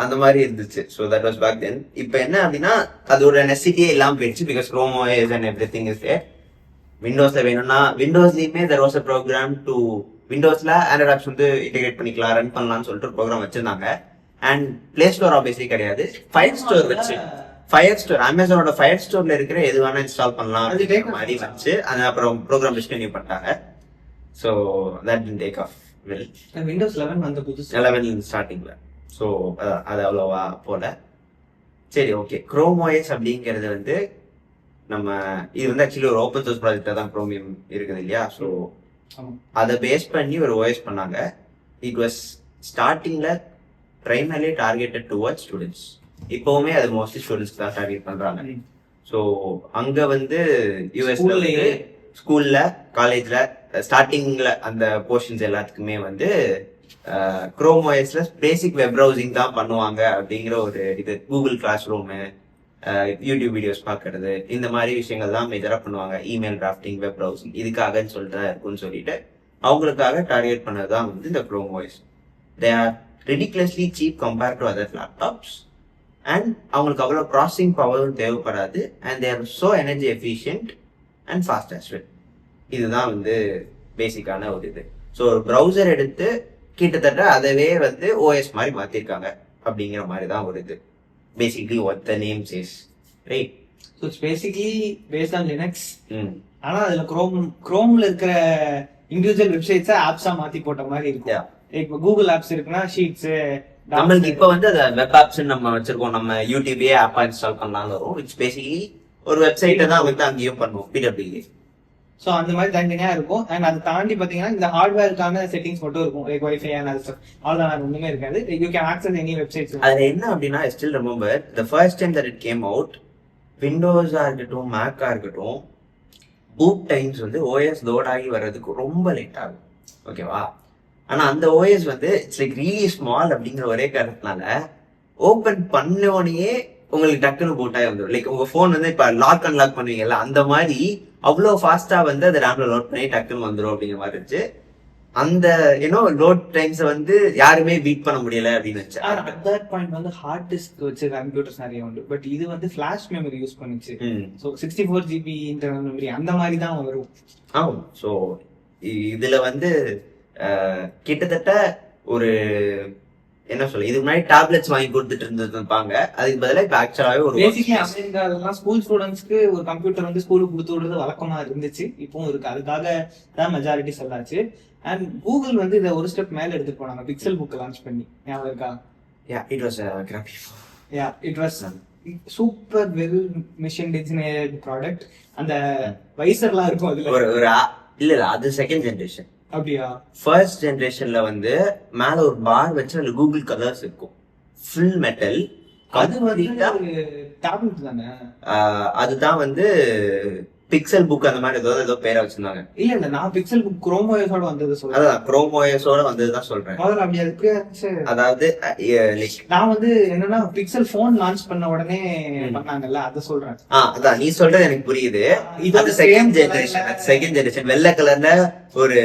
அந்த மாதிரி இருந்துச்சு. So that was back then. இப்போ என்ன அப்படின்னா அதோட நெசிட்டியே இல்லாம போயிடுச்சு because Chrome OS and everything is there. விண்டோஸ்ல வேணும்னா விண்டோஸ்லயுமே there was a program to விண்டோஸ்ல ஆண்ட்ராய்ட் ஆப்ஸ் வந்து இன்டெகிரேட் பண்ணிக்கலாம், ரன் பண்ணலாம்னு சொல்லிட்டு ப்ரோக்ராம் வச்சிருந்தாங்க. அண்ட் பிளே ஸ்டோர் ஆப்வியஸ்லி கிடையாது, ஃபயர் ஸ்டோர் வச்சு ஃபயர் ஸ்டோர் அமேசானோட ஃபயர் ஸ்டோர்ல இருக்கிற எது வேணா இன்ஸ்டால் பண்ணலாம் அப்படிங்கிற மாதிரி வச்சு அது அப்புறம் ப்ரோக்ராம் டிஸ்கன்டினியூ பண்ணிட்டாங்க. So that didn't take off. Well Windows 11 வந்த புதுசு 11 ஸ்டார்டிங்ல. ஸோ அது அவ்வளோவா போல. சரி, ஓகே. குரோம் ஓஎஸ் அப்படிங்கிறது வந்து நம்ம இது வந்து ஆக்சுவலி ஒரு ஓப்பன் சோர்ஸ் ப்ராஜெக்டாக தான் குரோமியம் இருக்குது இல்லையா? ஸோ அதை பேஸ் பண்ணி ஒரு ஓஎஸ் பண்ணாங்க. இட் வாஸ் ஸ்டார்டிங்ல பிரைமர்லி டார்கெட்டட் டுவர்ட்ஸ் ஸ்டூடெண்ட்ஸ். இப்போவுமே அது மோஸ்ட்லி ஸ்டூடெண்ட்ஸ்க்கு தான் டார்கெட் பண்றாங்க. ஸோ அங்க வந்து யூஎஸ்ல ஸ்கூல்ல காலேஜ்ல ஸ்டார்டிங்ல அந்த போர்ஷன்ஸ் எல்லாத்துக்குமே வந்து குரோம் ஓஎஸ்ல பேசிக் வெப் ப்ரௌசிங் தான் பண்ணுவாங்க அப்படிங்கிற ஒரு இது. Google Classroom, YouTube videos பார்க்கறது, இந்த மாதிரி விஷயங்கள் தான் மேஜரா பண்ணுவாங்க. இமெயில் டிராஃப்டிங், வெப் ப்ரௌசிங் இதுக்காகன்னு சொல்லிட்டு இருக்குன்னு சொல்லிட்டு அவங்களுக்காக டார்கெட் பண்ணதுதான் வந்து இந்த Chrome OS. They are ridiculously cheap compared to other laptops and அவங்களுக்கு அவ்வளோ ப்ராசஸிங் பவரும் தேவைப்படாது. and they are so energy efficient and fast as well. இதுதான் வந்து பேசிக்கான ஒரு இது. ஸோ ஒரு ப்ரௌசர் எடுத்து கிட்டத்தட்ட அதவே வந்து ஓஎஸ் மாதிரி மாத்திருக்காங்க அப்படிங்கிற மாதிரி தான் ஒரு இது. Basically what the name says, right? So it's basically based on Linux. ஆனா அதுல குரோம்ல இருக்கிற இண்டிவிஜுவல் வெப்சைட்ஸை ஆப்ஸா மாத்தி போட்ட மாதிரி இருக்கும். இப்போ கூகுள் ஆப்ஸ் இருக்குன்னா ஷீட்ஸ் நம்மளுக்கு இப்ப வந்து அந்த வெப் ஆப்ஸ் நம்ம வச்சிருக்கோம். நம்ம யூடியூபே ஆப்பா இன்ஸ்டால் பண்ணலாம்னு வரும். இட்ஸ் பேசிக்கலி ஒரு வெப்சைட்டை தான் வந்து அங்கேயும் பண்ணுவோம், பிடபிள்யூ. ஸோ அந்த மாதிரி தனித்தனியா இருக்கும். அண்ட் அதை தாண்டி பாத்தீங்கன்னா இந்த ஹார்ட்வேருக்கான செட்டிங்ஸ் மட்டும் இருக்கும், லைக் வைஃபை அண்ட் அது அவ்வளோதான், ஒண்ணுமே இருக்காது. You can access any websites. அது என்ன அப்படின்னா, I still remember the first time that it came out, விண்டோஸா இருக்கட்டும் மேக்கா இருக்கட்டும், பூட் டைம்ஸ் வந்து ஓஎஸ் லோட் ஆகி வர்றதுக்கு ரொம்ப லேட் ஆகும். ஓகேவா? ஆனா அந்த ஓஎஸ் வந்து இட்ஸ் லைக் ரியலி ஸ்மால் அப்படிங்கிற ஒரே காரணத்தினால ஓபன் பண்ணோடனே உங்களுக்கு டக்குன்னு பூட்டாகி வந்துடும். லைக் உங்க போன் வந்து இப்ப லாக் அன்லாக் பண்ணுவீங்கல்ல, அந்த மாதிரி அவ்வளோ ஃபாஸ்டா வந்து அதை ரேம்ல லோட் பண்ணி டக்குன்னு வந்துடும் அப்படிங்கிற மாதிரி இருந்துச்சு. அந்த லோட் டைம்ஸ் வந்து யாருமே பீட் பண்ண முடியல அப்படின்னு நினைச்சேன். அட் தட் பாயிண்ட் வந்து ஹார்ட் டிஸ்க் வச்சு கம்ப்யூட்டர்ஸ் நிறைய உண்டு. பட் இது வந்து ஃபிளாஷ் மெமரி யூஸ் பண்ணுச்சு. ஸோ 64 GB இன்டர்னல் மெமரி அந்த மாதிரி தான் வரும். ஆமாம். ஸோ இதுல வந்து கிட்டத்தட்ட ஒரு என்ன சொல்ல, இதுக்கு முன்னாடி டேப்லெட்ஸ் வாங்கி கொடுத்துட்டு இருந்திருப்பாங்க. அதுக்கு பதிலாக இப்ப ஆக்சுவலாவே ஒரு பேசிக்கலி அமெரிக்காலாம் ஸ்கூல் ஸ்டூடெண்ட்ஸ்க்கு ஒரு கம்ப்யூட்டர் வந்து ஸ்கூலுக்கு கொடுத்து விடுறது வழக்கமா இருந்துச்சு, இப்பவும் இருக்கு. அதுக்காக தான் மெஜாரிட்டி சொல்லாச்சு. அண்ட் கூகுள் வந்து இதை ஒரு ஸ்டெப் மேல எடுத்துட்டு போனாங்க, பிக்சல் புக் லான்ச் பண்ணி. ஞாபகம் இருக்கா? It was it was super well machine designed product. அந்த வைசர்லாம் இருக்கும் அதுல. ஒரு இல்ல அது செகண்ட் ஜெனரேஷன். அப்படியா? ஃபர்ஸ்ட் ஜெனரேஷன்ல வந்து மேல ஒரு பார் வச்சு அதுல கூகுள் கலர்ஸ் இருக்கும், ஃபுல் மெட்டல். அது வந்து டேப்லெட் தானே? அதுதான் வந்து பிக்சல் புக் அந்த மாதிரி ஏதோ பேரை வச்சிருந்தாங்க. இல்ல நான் பிக்சல் புக் குரோம் ஓஎஸோட வந்தது சொல்றேன். அதான் குரோம் ஓஎஸோட வந்ததுதான் சொல்றேன். அப்படி அது இருந்துச்சு. அதாவது நான் வந்து என்னன்னா பிக்சல் போன் லான்ச் பண்ண உடனே பண்ணாங்கல்ல, அத சொல்றேன். அதான் நீ சொல்றது எனக்கு புரியுது. இது செகண்ட் ஜெனரேஷன் வெள்ளை கலர்ல ஒரு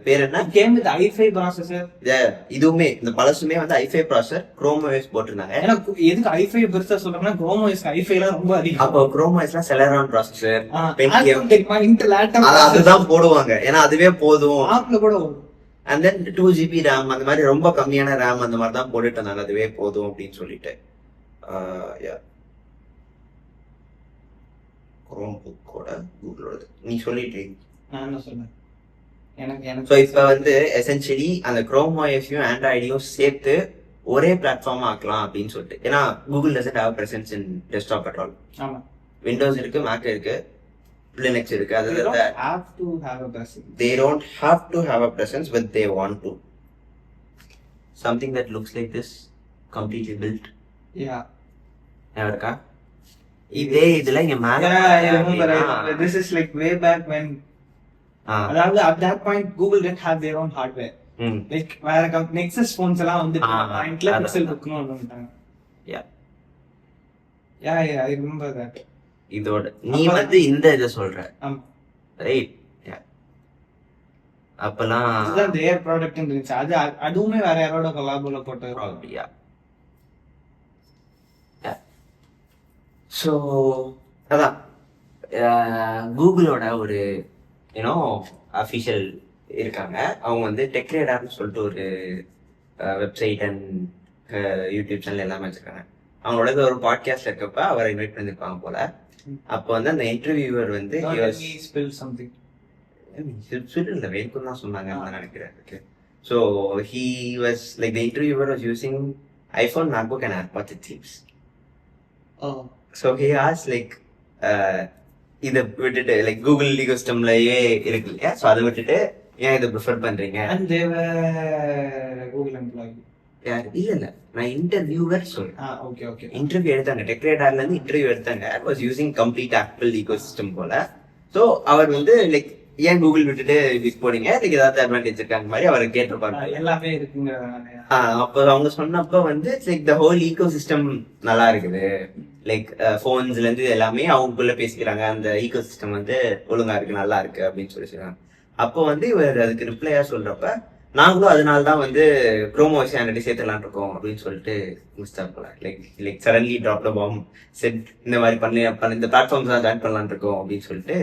பேர் என்ன, கேம் வித் i5 ப்ராசஸர். இதுவுமே இந்த பழசுமே வந்து i5 ப்ராசஸர் குரோம் ஓஎஸ் போட்டிருந்தாங்க. ஏன்னா எதுக்கு i5 பெருசா சொல்றேன்னா, குரோம் ஓஎஸ் i5 எல்லாம் ரொம்ப அதிகம். அப்போ குரோம் ஓஎஸ்ல செலரான் ப்ராசஸர், அதுதான் போடுவாங்க. ஏன்னா அதுவே போதும், ஆப்ல கூட வரும். அண்ட் தென் 2 GB ரேம் அந்த மாதிரி ரொம்ப கம்மியான ரேம் அந்த மாதிரி தான் போட்டுட்டு இருந்தாங்க. அதுவே போதும் அப்படின்னு சொல்லிட்டு குரோம் புக்கோட கூகுளோட நீ சொல்லிட்டு நான் என்ன சொன்னேன். ஸோ இப்போ வந்து எசென்ஷியலி அந்த குரோம் ஓஎஸையும் ஆண்ட்ராய்டையும் சேர்த்து ஒரே பிளாட்ஃபார்ம் ஆக்கலாம் அப்படின்னு சொல்லிட்டு. ஏன்னா Google doesn't have presence in desktop at all. Windows இருக்கு, மேக் இருக்கு, லினக்ஸ் இருக்கு. அது they don't have to have a presence, but they want to. Something that looks like this, completely built. இருக்கா இதே இதுல இங்க மேல this is like way back when. அதாவது at that point Google didn't have their own hardware. Like வேற Nexus phones எல்லாம் வந்து பாயிண்ட்ல பிக்சல் புக்னு ஒன்னு வந்துட்டாங்க. I remember that. இதோட நீ வந்து இந்த இத சொல்ற, ரைட்? அப்பலாம் இதுதான் their product இருந்துச்சு. அதுவுமே வேற யாரோட கொலாபோல போட்டது. அப்படியா? ஸோ அதான் கூகுளோட ஒரு அஃபிஷியல் இருக்காங்க. அவங்க வந்து டெக்ரேடார்னு சொல்லிட்டு ஒரு வெப்சைட் அண்ட் யூடியூப் சேனல் எல்லாமே வச்சிருக்காங்க. அவங்களோட ஒரு பாட்காஸ்ட் இருக்கப்ப அவரை இன்வைட் பண்ணிருப்பாங்க போல. அப்போ வந்து அந்த இன்டர்வியூவர் வந்து இல்ல வேணுக்கும் தான் சொன்னாங்கன்னு நினைக்கிறேன். Okay. So he was like the interviewer was using iPhone, MacBook and AirPods it seems. So he asked like இதை விட்டுட்டு லைக் கூகுள் ஈகோசிஸ்டம்லயே இருக்கு இல்லையா, ஸோ அதை விட்டுட்டு ஏன் இதை ப்ரிஃபர் பண்றீங்க? And they were Google employee. இல்ல நான் இன்டர்வியூவர் சொல்றேன். Okay okay. இன்டர்வியூ எடுத்தாங்க, டெக்ரேடார்ல இருந்து இன்டர்வியூ எடுத்தாங்க. Was using complete apple ecosystem போல. ஸோ அவர் வந்து லைக் ஏன் கூகுள் விட்டுட்டு இதுக்கு போனீங்க, இதுக்கு ஏதாவது அட்வான்டேஜ் இருக்காங்க மாதிரி அவரை கேட்டிருப்பாங்க. எல்லாமே இருக்குங்க. அப்போ அவங்க சொன்னப்ப வந்து லைக் த ஹோல் ஈகோசிஸ்டம் நல்லா இருக்குது, லைக் போன்ஸ்ல இருந்து எல்லாமே அவங்களுக்குள்ள பேசிக்கிறாங்க, அந்த ஈகோசிஸ்டம் வந்து ஒழுங்கா இருக்கு, நல்லா இருக்கு அப்படின்னு சொல்லி சொல்றாங்க. அப்போ வந்து இவர் அதுக்கு ரிப்ளையா சொல்றப்ப நாங்களும் அதனால தான் வந்து க்ரோம் ஓஎஸ் ஆண்ட்ராய்டு சேர்த்துலாம் இருக்கோம் அப்படின்னு சொல்லிட்டு முடிச்சாங்க. Like suddenly drop the bomb said இந்த மாதிரி பண்ணி இந்த பிளாட்ஃபார்ம்ஸ் தான் ஜாயின் பண்ணலான் இருக்கோம் அப்படின்னு சொல்லிட்டு.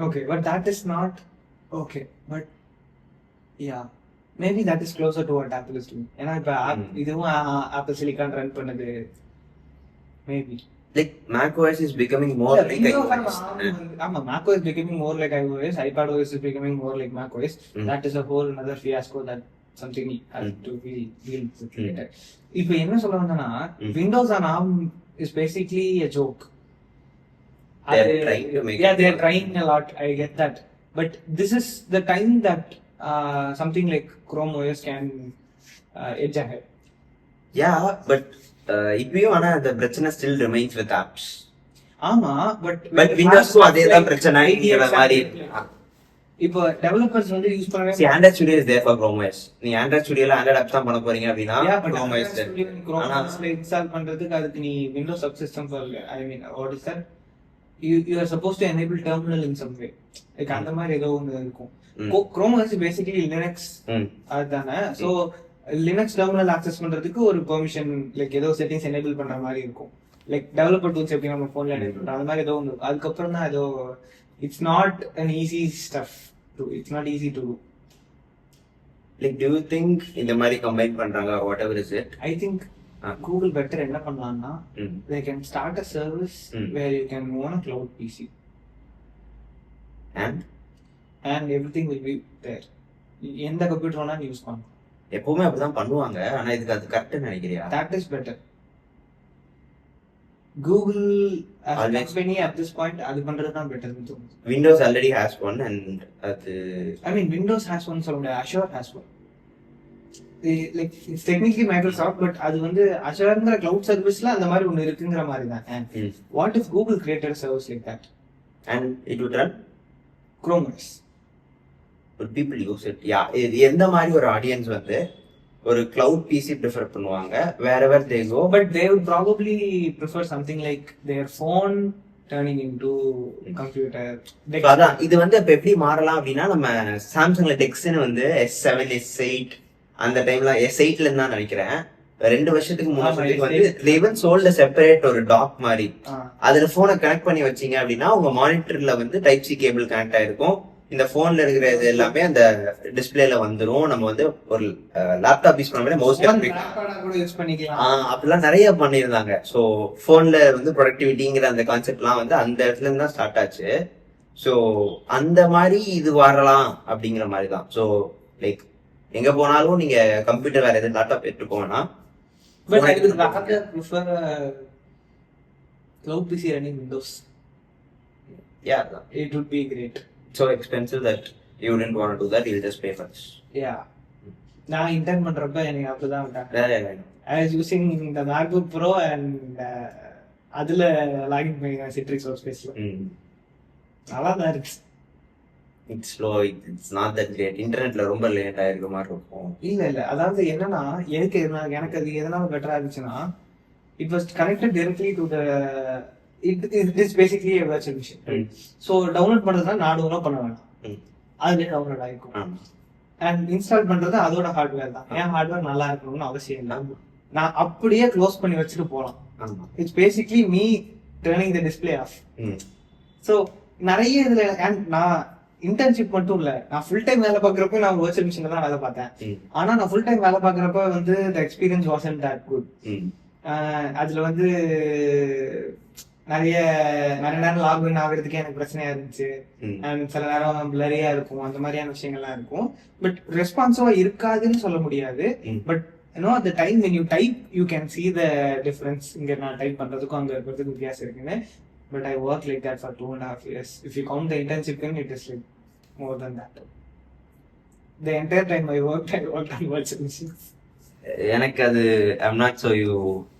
Okay, but that is not okay. But yeah, maybe that is closer to what Apple is doing. ஏன்னா இப்ப இதுவும் Apple Silicon ரன் பண்ணுது. Maybe like macOS is becoming more like iOS. macOS is becoming more like iOS. iPadOS is becoming more like macOS. That is a whole another fiasco that something has to be dealt with later. இப்போ என்ன சொல்ல வந்தனா, Windows on ARM is basically a joke. They're trying to make they're trying a lot. I get that, but this is the time that something like Chrome OS can edge ahead. Yeah, but இப்பயும் ஆனா அந்த பிரச்சனை still remains with apps. ஆமா, but விண்டோஸ்க்கும் அதே தான் பிரச்சனைங்கிற மாதிரி. இப்போ developers வந்து யூஸ் பண்ணவே Android Studio is there for Chrome OS. நீ Android Studioல Android apps தான் பண்ண போறீங்க அப்படினா Chrome OS Chrome OSல இன்ஸ்டால் பண்றதுக்கு அதுக்கு நீ Windows subsystem for I mean what is that, you are supposed to enable terminal in some way, like அந்த மாதிரி ஏதோ ஒன்று இருக்கும். Chrome OS basically Linux அதுதானே. ஸோ லினக்ஸ் டெர்மினல் ஆக்சஸ் பண்றதுக்கு ஒரு பெர்மிஷன் லைக் ஏதோ செட்டிங்ஸ் எனேபிள் பண்ற மாதிரி இருக்கும். லைக் டெவலப்பர் டூல்ஸ் எப்படி நம்ம போன்ல எனேபிள் பண்றோம் அந்த மாதிரி ஏதோ ஒன்று. அதுக்கப்புறம் தான் ஏதோ it's not an easy stuff to it's not easy to do. Like do you think இந்த மாதிரி கம்பைன் பண்றாங்க whatever is it? I think Google better என்ன பண்ணலாம்னா they can start a service where you can own a cloud PC and everything will be there. எந்த computer வேணா use பண்ணலாம். எப்பவுமே அப்படிதான் பண்ணுவாங்க, ஆனா இதுக்கு அது கரெக்ட்னு நினைக்கிறியா? That is better. Google as a company at this point அது பண்றது தான் பெட்டர் னு தோணுது. Windows already has one and அது I mean Windows has one, சொல்ல முடியாது, Azure has one. Like it's technically Microsoft, but அது வந்து Azureங்கிற cloud serviceல அந்த மாதிரி ஒன்னு இருக்குங்கிற மாதிரி தான். And what if Google created a service like that and it would run Chrome OS? Would people use it? Yeah, எந்த மாதிரி ஒரு ஆடியன்ஸ் வந்து ஒரு cloud PC prefer பண்ணுவாங்க wherever they go, but they would probably prefer something like their phone turning into computer. அதான் இது வந்து இப்ப எப்படி மாறலாம் அப்படின்னா, நம்ம சாம்சங்ல டெக்ஸ்ன்னு வந்து S7 S8 அந்த டைம்ல S8ல இருந்தா நினைக்கிறேன் 2 வருஷத்துக்கு முன்னாடி வந்து they even sold a separate ஒரு டாக் மாதிரி. அதுல போனை கனெக்ட் பண்ணி வச்சீங்க அப்படின்னா உங்க மானிட்டர்ல வந்து டைப் சி கேபிள் கனெக்ட் ஆயிருக்கும். இந்த போன்ல இருக்கிற இது எல்லாமே அந்த டிஸ்பிளேல வந்துரும். நம்ம வந்து ஒரு லேப்டாப் யூஸ் பண்ண மவுஸ் கூட யூஸ் பண்ணிக்கலாம். அப்படிலாம் நிறைய பண்ணியிருந்தாங்க. ஸோ போன்ல வந்து ப்ரொடக்டிவிட்டிங்கிற அந்த கான்செப்ட்லாம் வந்து அந்த இடத்துல இருந்து தான் ஸ்டார்ட் ஆச்சு. ஸோ அந்த மாதிரி இது வரலாம் அப்படிங்கிற மாதிரி தான். ஸோ லைக் எங்க போனாலும் நீங்க கம்ப்யூட்டர் வேற எதுவும் லேப்டாப் எடுத்து போனா, but I would rather prefer cloud PC running Windows. Yeah, it would be great. So expensive that you wouldn't want to do that, you'll just pay for this. Yeah, நான் intern பண்றப்ப எனக்கு அப்படிதான் விட்டாங்க. I was using the MacBook Pro and அதுல login பண்ணிருக்கேன் Citrix Workspaceல. நல்லா தான் இருக்கு. It's slow, it's not that great. இன்டர்நெட்ல ரொம்ப லேட் ஆயிருக்க மாதிரி இருக்கும். இல்ல அதாவது என்னன்னா எனக்கு அது எதனால பெட்டரா இருந்துச்சுன்னா, it was connected directly to the it is basically a virtual machine. So download பண்றதுனா நான் டவுன்லோட் பண்ண வேண்டாம், அதுல டவுன்லோட் ஆயிக்கும். அண்ட் இன்ஸ்டால் பண்றது அதோட ஹார்ட்வேர் தான். ஏன் ஹார்ட்வேர் நல்லா இருக்கணும்னு அவசியம் இல்லை, நான் அப்படியே க்ளோஸ் பண்ணி வச்சுட்டு போலாம். It's basically me turning the display off. So நிறைய இதுல நான் இன்டர்ன்ஷிப் மட்டும் இல்ல, நான் ஃபுல் டைம் வேலை பாக்குறப்ப நான் வர்ச்சுவல் மிஷின்ல தான் வேலை பார்த்தேன். ஆனா நான் ஃபுல் டைம் வேலை பாக்குறப்ப வந்து the experience wasn't that good. அதுல வந்து நிறைய நேரம் லாக்இன் ஆகுறதுக்கே எனக்கு பிரச்சனையா இருந்துச்சு. அண்ட் சில நேரம் பிளரியா இருக்கும், அந்த மாதிரியான விஷயங்கள்லாம் இருக்கும். பட் ரெஸ்பான்சிவா இருக்காதுன்னு சொல்ல முடியாது. பட் அந்த time when you type you can see the difference. இங்க நான் டைப் பண்றதுக்கும் அங்க இருக்கிறதுக்கு வித்தியாசம் இருக்குன்னு. But I worked like that for 2.5 years. If you count the internship thing, it is like more than that. The entire time I worked on virtual machines. எனக்கு அது I'm not so you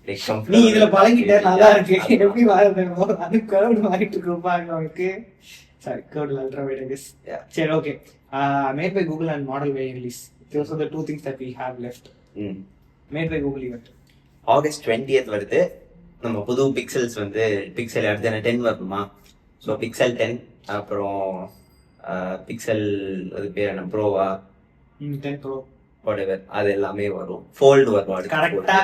like நீ இதுல பழகிட்ட நல்லா இருக்கு. எப்படி வாழ்றதுமோ அது curve மாறிட்டு இருப்பாங்க அவனுக்கு. Sorry, curve ultra wide I சரி, okay. Made by Google and model by release. Those are the two things that we have left. Made by Google event August 20th வருது. நம்ம புது பிக்சல்ஸ் வந்து பிக்சல் அடுத்து என்ன 10 வரணுமா? ஸோ பிக்சல் 10, அப்புறம் pixel அது பேர் என்ன, ப்ரோவா 10 ப்ரோ whatever, அது எல்லாமே வரும். ஃபோல்டு வரும். கரெக்டா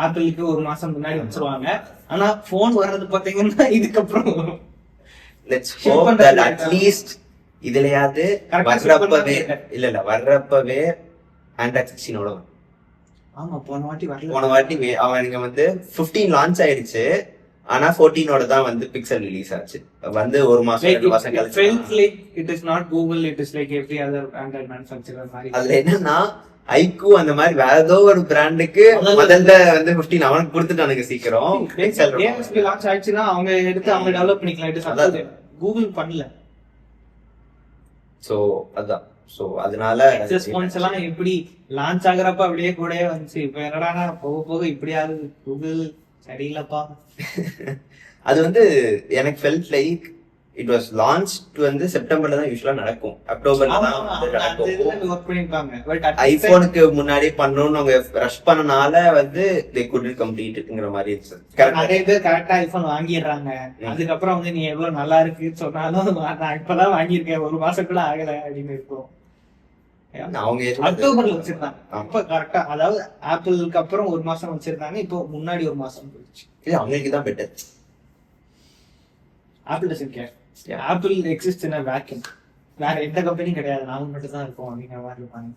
ஆப்பிளுக்கு ஒரு மாசம் முன்னாடி வச்சிருவாங்க. ஆனா போன் வர்றது பாத்தீங்கன்னா இதுக்கப்புறம் வரும். லெட்ஸ் ஹோப் தட் அட்லீஸ்ட் இதுலயாவது வர்றப்பவே இல்ல வர்றப்பவே Android 16 வரும். ஆமா, போன வாட்டி அவனுங்க வந்து 15 லான்ச் ஆயிடுச்சு. ஆனா 14 தான் வந்து பிக்சல் ரிலீஸ் ஆச்சு. வந்து ஒரு மாசம் 2 மாசம் கழிச்சு. It is not Google, it is like every other Android manufacturer மாதிரி. அதுல என்னன்னா ஐக்கு அந்த மாதிரி வேற ஏதோ ஒரு பிராண்டுக்கு முதல்ல வந்து 15 அவனுக்கு கொடுத்துட்டானுங்க சீக்கிரம். ASP லான்ச் ஆயிடுச்சுன்னா அவங்க எடுத்து அவங்க டெவலப் பண்ணிக்கலாம். இது அதாவது கூகுள் பண்ணல. சோ அதான். சோ அதனால ரெஸ்பான்ஸ் எல்லாம் எப்படி லான்ச் ஆகுறப்ப அப்படியே கூடயே வந்துச்சு. இப்ப என்னடா போக போக இப்படி ஆகுது. கூகுள் சரியில்லப்பா. அது வந்து எனக்கு felt like it was launched வந்து செப்டம்பர்ல தான் யூசுவலா நடக்கும், அக்டோபர்ல தான் வந்து நடக்கும். ஐபோனுக்கு முன்னாடி பண்ணணும்னு அவங்க ரஷ் பண்ணனால வந்து they couldn't complete itங்கிற மாதிரி இருந்துச்சு. நிறைய பேர் கரெக்டா ஐபோன் வாங்கிடுறாங்க. அதுக்கப்புறம் வந்து நீ எவ்வளவு நல்லா இருக்குன்னு சொன்னாலும் நான் இப்பதான் வாங்கியிருக்கேன், ஒரு மாசம் கூட ஆகல அப்படின்னு இருக்கும். அவங்க அக்டோபர்ல வச்சிருந்தாங்க. அப்ப கரெக்டா, அதாவது ஆப்பிளுக்கு அப்புறம் ஒரு மாசம் வச்சிருந்தாங்க. இப்போ முன்னாடி ஒரு மாசம் போயிடுச்சு. இல்ல அவங்களுக்கு தான் better. Apple doesn't care. Apple exist in a vacuum. வேற எந்த கம்பெனியும் கிடையாது, நாம மட்டும் தான் இருக்கோம் அப்படிங்கிற மாதிரி இருப்பாங்க.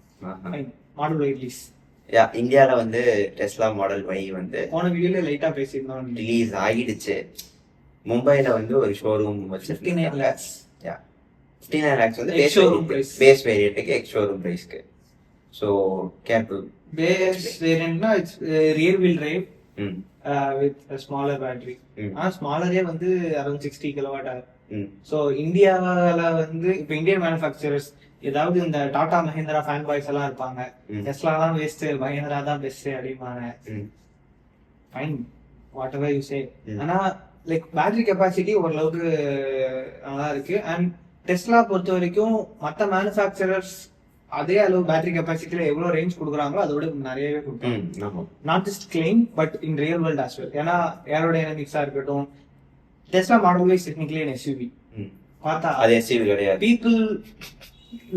Model Y release. இந்தியால வந்து டெஸ்லா மாடல் Y வந்து போன வீடியோல லைட்டா பேசியிருந்தோம், ரிலீஸ் ஆகிடுச்சு. மும்பைல வந்து ஒரு ஷோரூம் வச்சு 59 lakhs. 59 lakhs வந்து பேஸ் வேரியண்ட்டுக்கு எக்ஸ் ஷோரூம் பிரைஸ்க்கு. So careful. பேஸ் வேரியண்ட்னா it's rear wheel drive with smaller battery. ஆனா ஸ்மாலரே வந்து அரௌண்ட் 60 கிலோவாட் ஆகும். ஸோ இந்தியாவில் வந்து இப்போ இந்தியன் மேனுஃபேக்சரர்ஸ் ஏதாவது இந்த டாடா மஹிந்திரா ஃபேன் பாய்ஸ் எல்லாம் இருப்பாங்க, டெஸ்லா தான் வேஸ்ட், மஹிந்திரா தான் பெஸ்ட் அப்படிம்பாங்க. Fine, what ever you say. ஆனா லைக் பேட்டரி கெப்பாசிட்டி ஓரளவுக்கு நல்லா இருக்கு. அண்ட் டெஸ்லா பொறுத்த வரைக்கும் மற்ற மேனுஃபேக்சரர்ஸ் அதே அளவு பேட்டரி கெப்பாசிட்டியில எவ்வளவு ரேஞ்ச் கொடுக்குறாங்களோ அதோட நிறையவே கொடுக்குறாங்க. Not just claim but in real world as well. ஏன்னா ஏரோடைனமிக்ஸா இருக்கட்டும், Tesla model wise technically an SUV. பார்த்தா அது SUV கிடையாது. people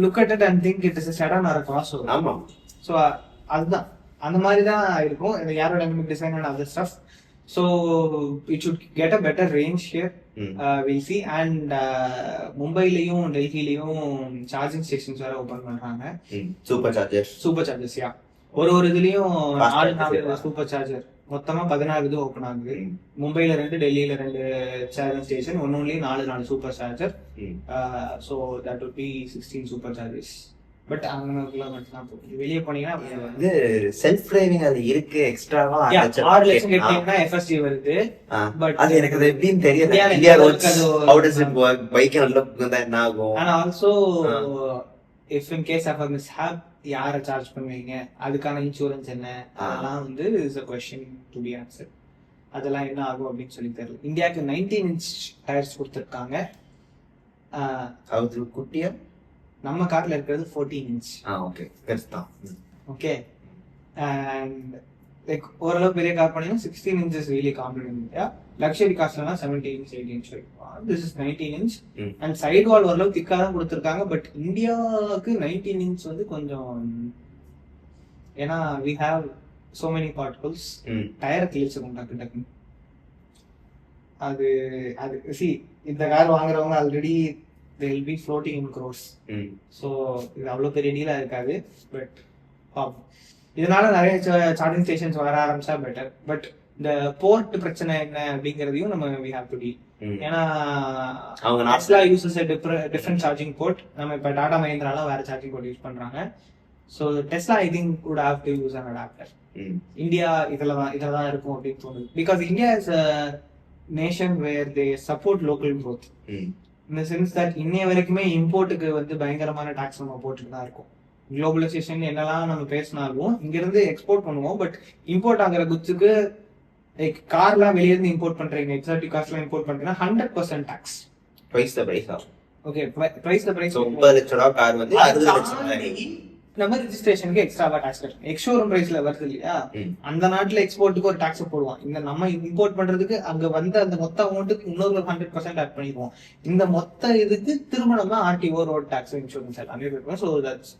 look at it and think it is a sedan or a crossover. ஆமா. சோ அதுதான் அந்த மாதிரி தான் இருக்கும் இந்த aerodynamic design and other stuff. So it should get a better range here. We'll see. And மும்பைலயும் டெல்லிலயும் சார்ஜிங் ஸ்டேஷன்ஸ் வேற ஓபன் பண்றாங்க. Super chargers. யா, ஒரு இதுலயும் 4 சூப்பர் சார்ஜர், மொத்தமா 16 இது ஓபன் ஆகுது. மும்பைல 2, டெல்லியில 2 சார்ஜிங் ஸ்டேஷன், ஒன்னொன்லி 4 super charger. So that would be 16 super chargers. But அங்கக்குள்ள மட்டும் தான் போகுது. வெளியே போனீங்கன்னா வந்து செல்ஃப் டிரைவிங் அது இருக்கு எக்ஸ்ட்ராவா. 6 லட்சம் கட்டினா FSD வருது. பட் அது எனக்கு அது எப்படின்னு தெரியல. India roads how does it work? Bike நல்ல புகுந்தா என்ன ஆகும்? and also if in case of a mishap யாரை சார்ஜ் பண்ணுவீங்க, அதுக்கான இன்சூரன்ஸ் என்ன, அதெல்லாம் வந்து is a question to be answered. அதெல்லாம் என்ன ஆகும் அப்படின்னு சொல்லி தெரியல. இந்தியாவுக்கு 19 inch டயர்ஸ் கொடுத்துருக்காங்க. அது குட்டியா, நம்ம கார்ல இருக்கிறது 14 inch. ஓகே, பெருசுதான். ஓகே, அண்ட் லைக் ஓரளவு பெரிய கார் பண்ணீங்கன்னா 16 inches really common in India. Luxury கார்ஸ்லாம் 17 inch 18 inch வரைக்கும். This is 19 inch. And side wall ஓரளவு திக்கா தான் கொடுத்துருக்காங்க. பட் இந்தியாவுக்கு 19 inch வந்து கொஞ்சம், ஏன்னா we have so many particles, tyre கிழிச்சிரும் டக்கு டக்குன்னு. அது see, இந்த கார் வாங்குறவங்க already they will be floating in crores. So இது அவ்வளவு பெரிய டீலா இருக்காது. பட் இதனால நிறைய சார்ஜிங் ஸ்டேஷன்ஸ் வர ஆரம்பிச்சா பெட்டர். பட் இந்த போர்ட் பிரச்சனை என்ன அப்படிங்கறதையும் நம்ம we have to deal. ஏன்னா அவங்க Tesla uses a different charging port. நம்ம இப்ப டாடா மஹிந்திராலாம் வேற சார்ஜிங் போர்ட் யூஸ் பண்றாங்க. So Tesla I think would have to use an adapter. India இதுலதான் இருக்கும் அப்படின்னு தோணுது. Because India is a nation where they support local growth. In the sense that இன்னைய வரைக்குமே இம்போர்ட்டுக்கு வந்து பயங்கரமான டாக்ஸ் நம்ம போட்டுட்டு தான் இருக்கும். குளோபலைசேஷன் என்னெல்லாம் நம்ம பேசினாலும் இங்க இருந்து எக்ஸ்போர்ட் பண்ணுவோம். பட் இம்போர்ட் ஆகிற குட்ஸுக்கு லைக் கார்லாம் வெளியே இருந்து இம்போர்ட் பண்றீங்க, எக்ஸாட்டிக் கார்ஸ்லாம் இம்போர்ட் பண்றீங்கன்னா 100% டாக்ஸ். பிரைஸ் த பிரைஸ் ஆகும். Okay, price the price. 9 லட்சம் ரூபாய் கார் வந்து 60 லட்சம் நம்ம ரெஜிஸ்ட்ரேஷனுக்கு எக்ஸ்ட்ராவா டாக்ஸ் கட்டணும். எக்ஸ்ஷோரூம் பிரைஸ்ல வருது இல்லையா, அந்த நாட்டுல எக்ஸ்போர்ட்டுக்கு ஒரு டாக்ஸ் போடுவோம். இந்த நம்ம இம்போர்ட் பண்றதுக்கு அங்க வந்து அந்த மொத்த அமௌண்ட்டுக்கு இன்னொரு 100% ஆட் பண்ணிடுவோம். இந்த மொத்த இதுக்கு திரும்ப நம்ம ஆர்டிஓ, ரோட் டாக்ஸ், இன்சூரன்ஸ் எல்லாமே இருக்கும். So that's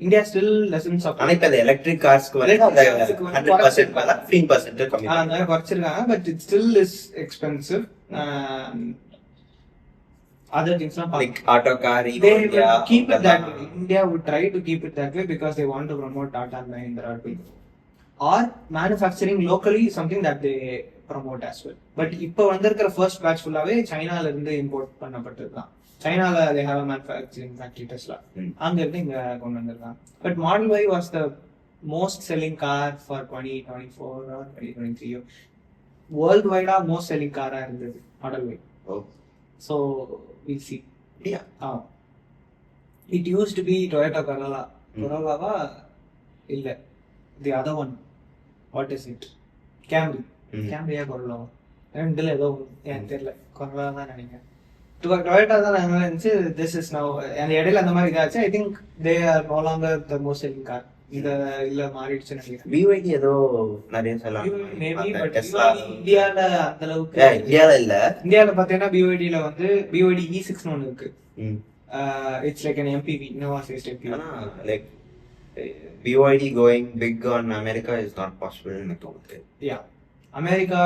India still lessons of அனைத்து அந்த எலக்ட்ரிக் கார்ஸ்க்கு வந்து அந்த 100% மேல 15% கம்மி பண்ணாங்க, குறைச்சிருக்காங்க. But it still is expensive. Other things like auto car, they will keep it that way. India would try to keep it that way because they want to promote Tata and Mahindra. Or manufacturing locally is something that they promote as well. But இப்போ வந்திருக்கிற first batch ஃபுல்லாவே சைனால இருந்து import பண்ணப்பட்டதுதான். சைனால they have a manufacturing factory Tesla. அங்க இருந்து இங்க கொண்டு வந்திருக்காங்க. But Model Y was the most selling car for 2024 or 2023. Worldwide most selling car இருந்தது Model Y. So we'll see. Yeah. It used to be Toyota Corolla. Corolla illa. The other one. What is it? Camry. Camry ya Corolla. ரெண்டுல ஏதோ எனக்கு தெரியல. Corolla தான் நினைக்கிறேன். Toyota தான் நான் நினைச்சு this is now. அந்த இடையில அந்த மாதிரி இதாச்சு. I think they are no longer the most selling car. இத இல்ல மாறிடுச்சு நினைக்கிறேன். BYD ஏதோ நிறைய சொல்லலாம். மேபி பட் இந்தியால அந்த அளவுக்கு இந்தியால இல்ல. இந்தியால பாத்தீங்கன்னா BYD ல வந்து BYD E6 னு ஒன்னு இருக்கு. It's like an MPV, Innova sized MPV. Like BYD going big on America is not possible னு தோணுது. Yeah. அமெரிக்கா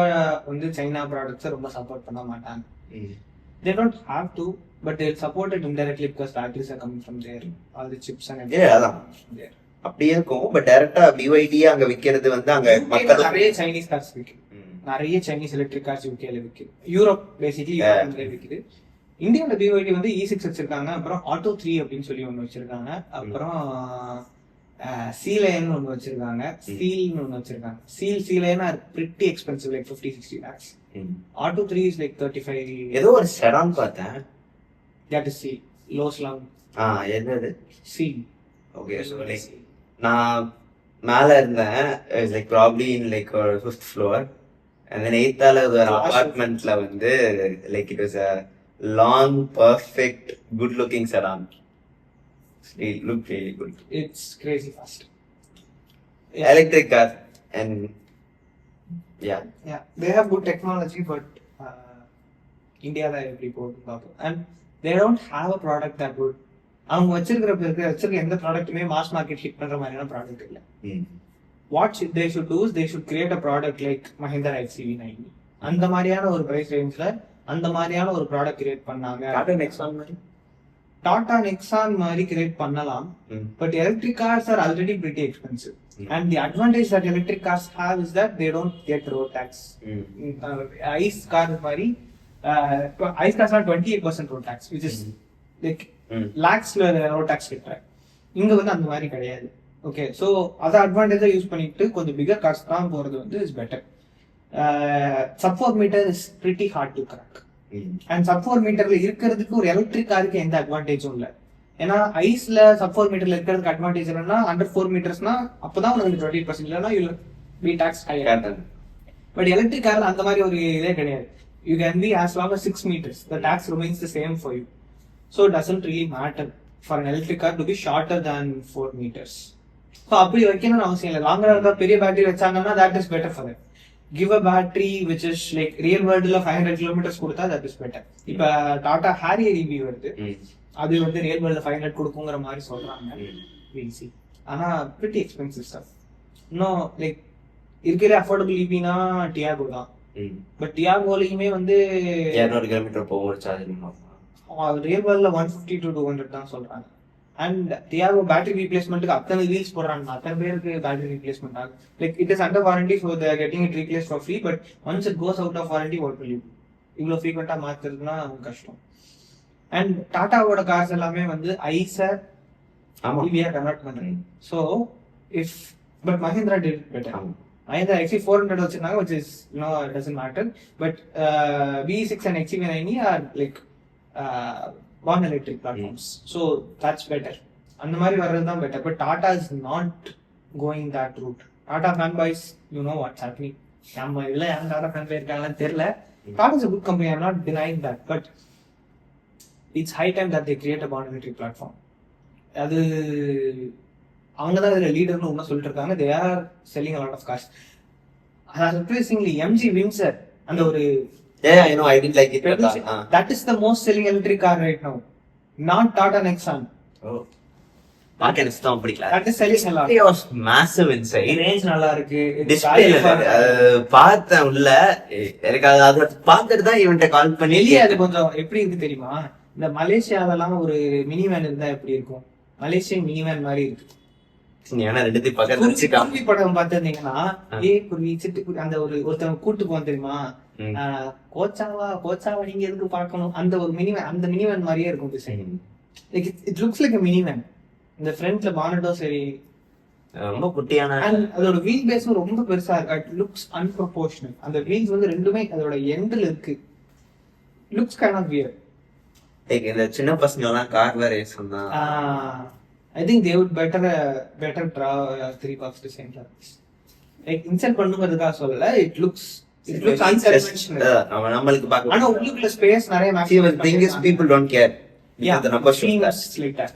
வந்து சைனா ப்ராடக்ட்ஸ் ரொம்ப சப்போர்ட் பண்ண மாட்டாங்க. They don't have to, but they'll support it indirectly because batteries are coming from there. All the chips and everything. அதான் அப்படியே இருக்கும். But டைரக்டா BYD அங்க விக்கிறது வந்து அங்க மக்கள் நிறைய சைனீஸ் கார்ஸ் விக்குது. நிறைய சைனீஸ் எலக்ட்ரிக் கார்ஸ் யூகேல விக்குது. யூரோப் பேசிக்கலி யூரோப்ல விக்குது. இந்தியால BYD வந்து E6 வச்சிருக்காங்க. அப்புறம் ஆட்டோ 3 அப்படின்னு சொல்லி ஒன்னு வச்சிருக்காங்க. அப்புறம் சீலைன் ஒன்னு வச்சிருக்காங்க. சீல்னு ஒன்னு வச்சிருக்காங்க. Sealion are pretty expensive, like 50-60 lakhs. Atto 3 is like 35. ஏதோ ஒரு செடான் பார்த்தேன். தட் இஸ் சீல் லோஸ்லாம். என்னது சீல்? ஓகே, சோ லைக் நான் மேல இருந்தேன். It's like probably in like 5th floor and then 8th ஒரு அபார்ட்மெண்ட்ல வந்து like it was a long perfect good looking sedan. It looked really good. It's crazy fast. Electric car and yeah they have good technology, but India la every board and they don't have a product that would அவங்க வச்சிருக்க எந்த ப்ராடக்ட்டுமே mass market hit பண்ற மாதிரியான product இல்ல. What they should do is they should create a product like Mahindra XCV90. அந்த மாதிரியான ஒரு price ரேஞ்ச்ல அந்த மாதிரியான ஒரு ப்ராடக்ட் கிரியேட் பண்ணாங்க. டாடா நெக்ஸான் மாதிரி கிரியேட் பண்ணலாம். But electric cars are already pretty expensive. And the advantage that electric cars have is that they don't get road tax. ICE car மாதிரி ICE cars are 28% road tax, which is like லாக்ஸ்ல road tax கட்டுறாங்க. இங்க வந்து அந்த மாதிரி கிடையாது. Okay, so அதை அட்வான்டேஜா use பண்ணிட்டு கொஞ்சம் பிகர் கார்ஸ் தான் போறது வந்து is better. sub 4 meter is pretty hard to crack. And sub 4 meterல இருக்கிறதுக்கு ஒரு எலக்ட்ரிக் காருக்கு எந்த அட்வான்டேஜும் இல்ல. ஏன்னா ஐஸ்ல sub 4 meterல இருக்கிறதுக்கு அட்வான்டேஜ் என்னன்னா under 4 metersனா அப்பதான் உங்களுக்கு 20% இல்லைன்னா you will be taxed higher. But electric கார்ல அந்த மாதிரி ஒரு இதே கிடையாது. You can be as long as 6 meters. The tax remains the same for you. So it doesn't really matter for an electric car to be shorter than 4 meters. So அப்படி வைக்கணும்னு அவசியம் இல்லை. லாங்கரா இருந்தா பெரிய பேட்டரி வச்சாங்கன்னா that is better for them. Give a battery which is like real worldல 500 kilometers கொடுத்தா that is better. இப்ப Tata Harrier EV வருது, அது வந்து ரியல் வேர்ல்ட்ல 500 கொடுக்குங்கிற மாதிரி சொல்றாங்க. we'll see. ஆனா pretty expensive stuff. இன்னும் லைக் இருக்கிற அஃபோர்டபிள் EVனா டியாகோ தான். பட் டியாகோலயுமே வந்து 200 கிலோமீட்டர் போகும் சார்ஜ். ரியல் வேர்ல்ட்ல 150 to 200 தான் சொல்றாங்க. அண்ட் டியாகோ பேட்டரி ரீப்ளேஸ்மெண்ட்டுக்கு அத்தனை வீல்ஸ் போடுறாங்க, அத்தனை பேருக்கு பேட்டரி ரீப்ளேஸ்மெண்ட் ஆகும். Like it is under warranty, so they're getting it replace for free. But once it goes out of warranty, what will you? இவ்வளோ ஃப்ரீக்வெண்ட்டாக மாற்றுறதுனா கஷ்டம். அண்ட் டாட்டாவோட கார்ஸ் எல்லாமே வந்து ஐஸை இவியா கன்வெர்ட் பண்ணுறேன். So if but Mahindra did better. Mahindra XC400 வச்சிருந்தாங்க, which is it doesn't matter. But V6 and XC90 are like born electric platforms, so that's better. அந்த மாதிரி வர்றது தான் better. But Tata is not going that route. Tata fanboys, you know what's happening. நம்ம இதுல யாரும் Tata fanboy இருக்காங்கன்னு தெரியல. Tata is a good company, I'm not denying that. But it's high time that they create a born electric platform. அது அவங்க தான் இதில் லீடர்னு ஒன்றும் சொல்லிட்டு இருக்காங்க. They are selling a lot of cars. Surprisingly MG Windsor அந்த ஒரு I know, I didn't like it. That is the most selling electric car right now, not Tata Nexon. Tata Nexon பிடிக்கல. That is selling a lot. It was massive inside. Range நல்லா இருக்கு. டிஸ்ப்ளேல பார்த்தேன் உள்ள. எனக்கு அது பார்த்துட்டு தான் இவன்ட்ட கால் பண்ணி அது கொஞ்சம் எப்படி இருக்கு தெரியுமா? இந்த மலேசியாவெல்லாம் ஒரு மினி வேன் இருந்தா எப்படி இருக்கும்? மலேசியன் மினி வேன் மாதிரி இருக்கு. குருவி படம் பார்த்திருந்தீங்கன்னா குருவி சிட்டுக்குருவி அந்த ஒருத்தவங்க கூட்டு போவோம் தெரியுமா? கோச்சாவா நீங்க எதுக்கு பார்க்கணும்? அந்த ஒரு மினிவேன், அந்த மினிவேன் மாதிரியே இருக்கும் design. Like it looks like a minivan. இந்த ஃப்ரண்ட்ல பானட்டோ சரி ரொம்ப குட்டியான, அதோட வீல் பேஸும் ரொம்ப பெருசா இருக்கு. It looks unproportional. அந்த வீல்ஸ் வந்து ரெண்டுமே அதோட எண்ட்ல இருக்கு. Looks kind of weird. Like இந்த சின்ன பசங்க எல்லாம் கார் வேற சொன்னா I think they would better draw 3 box design like this. Like insert பண்ணுங்கிறதுக்காக சொல்லல. It looks unconventional. நம்மளுக்கு பார்க்க ஆனா உள்ளுக்குள்ள ஸ்பேஸ் நிறைய maximum thing is people don't care. Yeah, the number seems like that.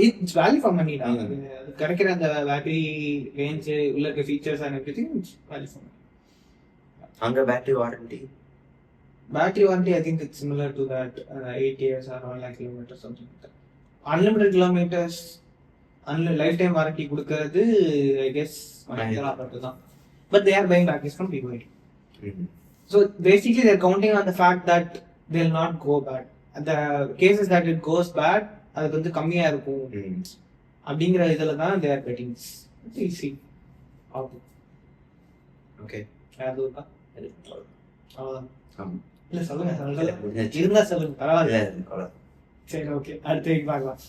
It's value for money. அது கிடைக்கிற அந்த battery range உள்ள இருக்க features and everything, it's value for money. அங்க battery warranty I think it's similar to that, 8 years or 1 lakh kilometers, something like that. Unlimited kilometers, lifetime warranty கொடுக்கிறது I guess Mahindra தான். But they are buying batteries from people. So basically they're counting on the fact that they'll not go bad. The cases that it goes bad, அது வந்து கம்மியா இருக்கும் அப்படிங்கிற இதுல தான் they are betting. See how. Okay. அதுதான் இல்ல சொல்லுங்க இருந்தா சொல்லுங்க. பரவாயில்ல. சரி, ஓகே, அடுத்த வீக் பார்க்கலாம்.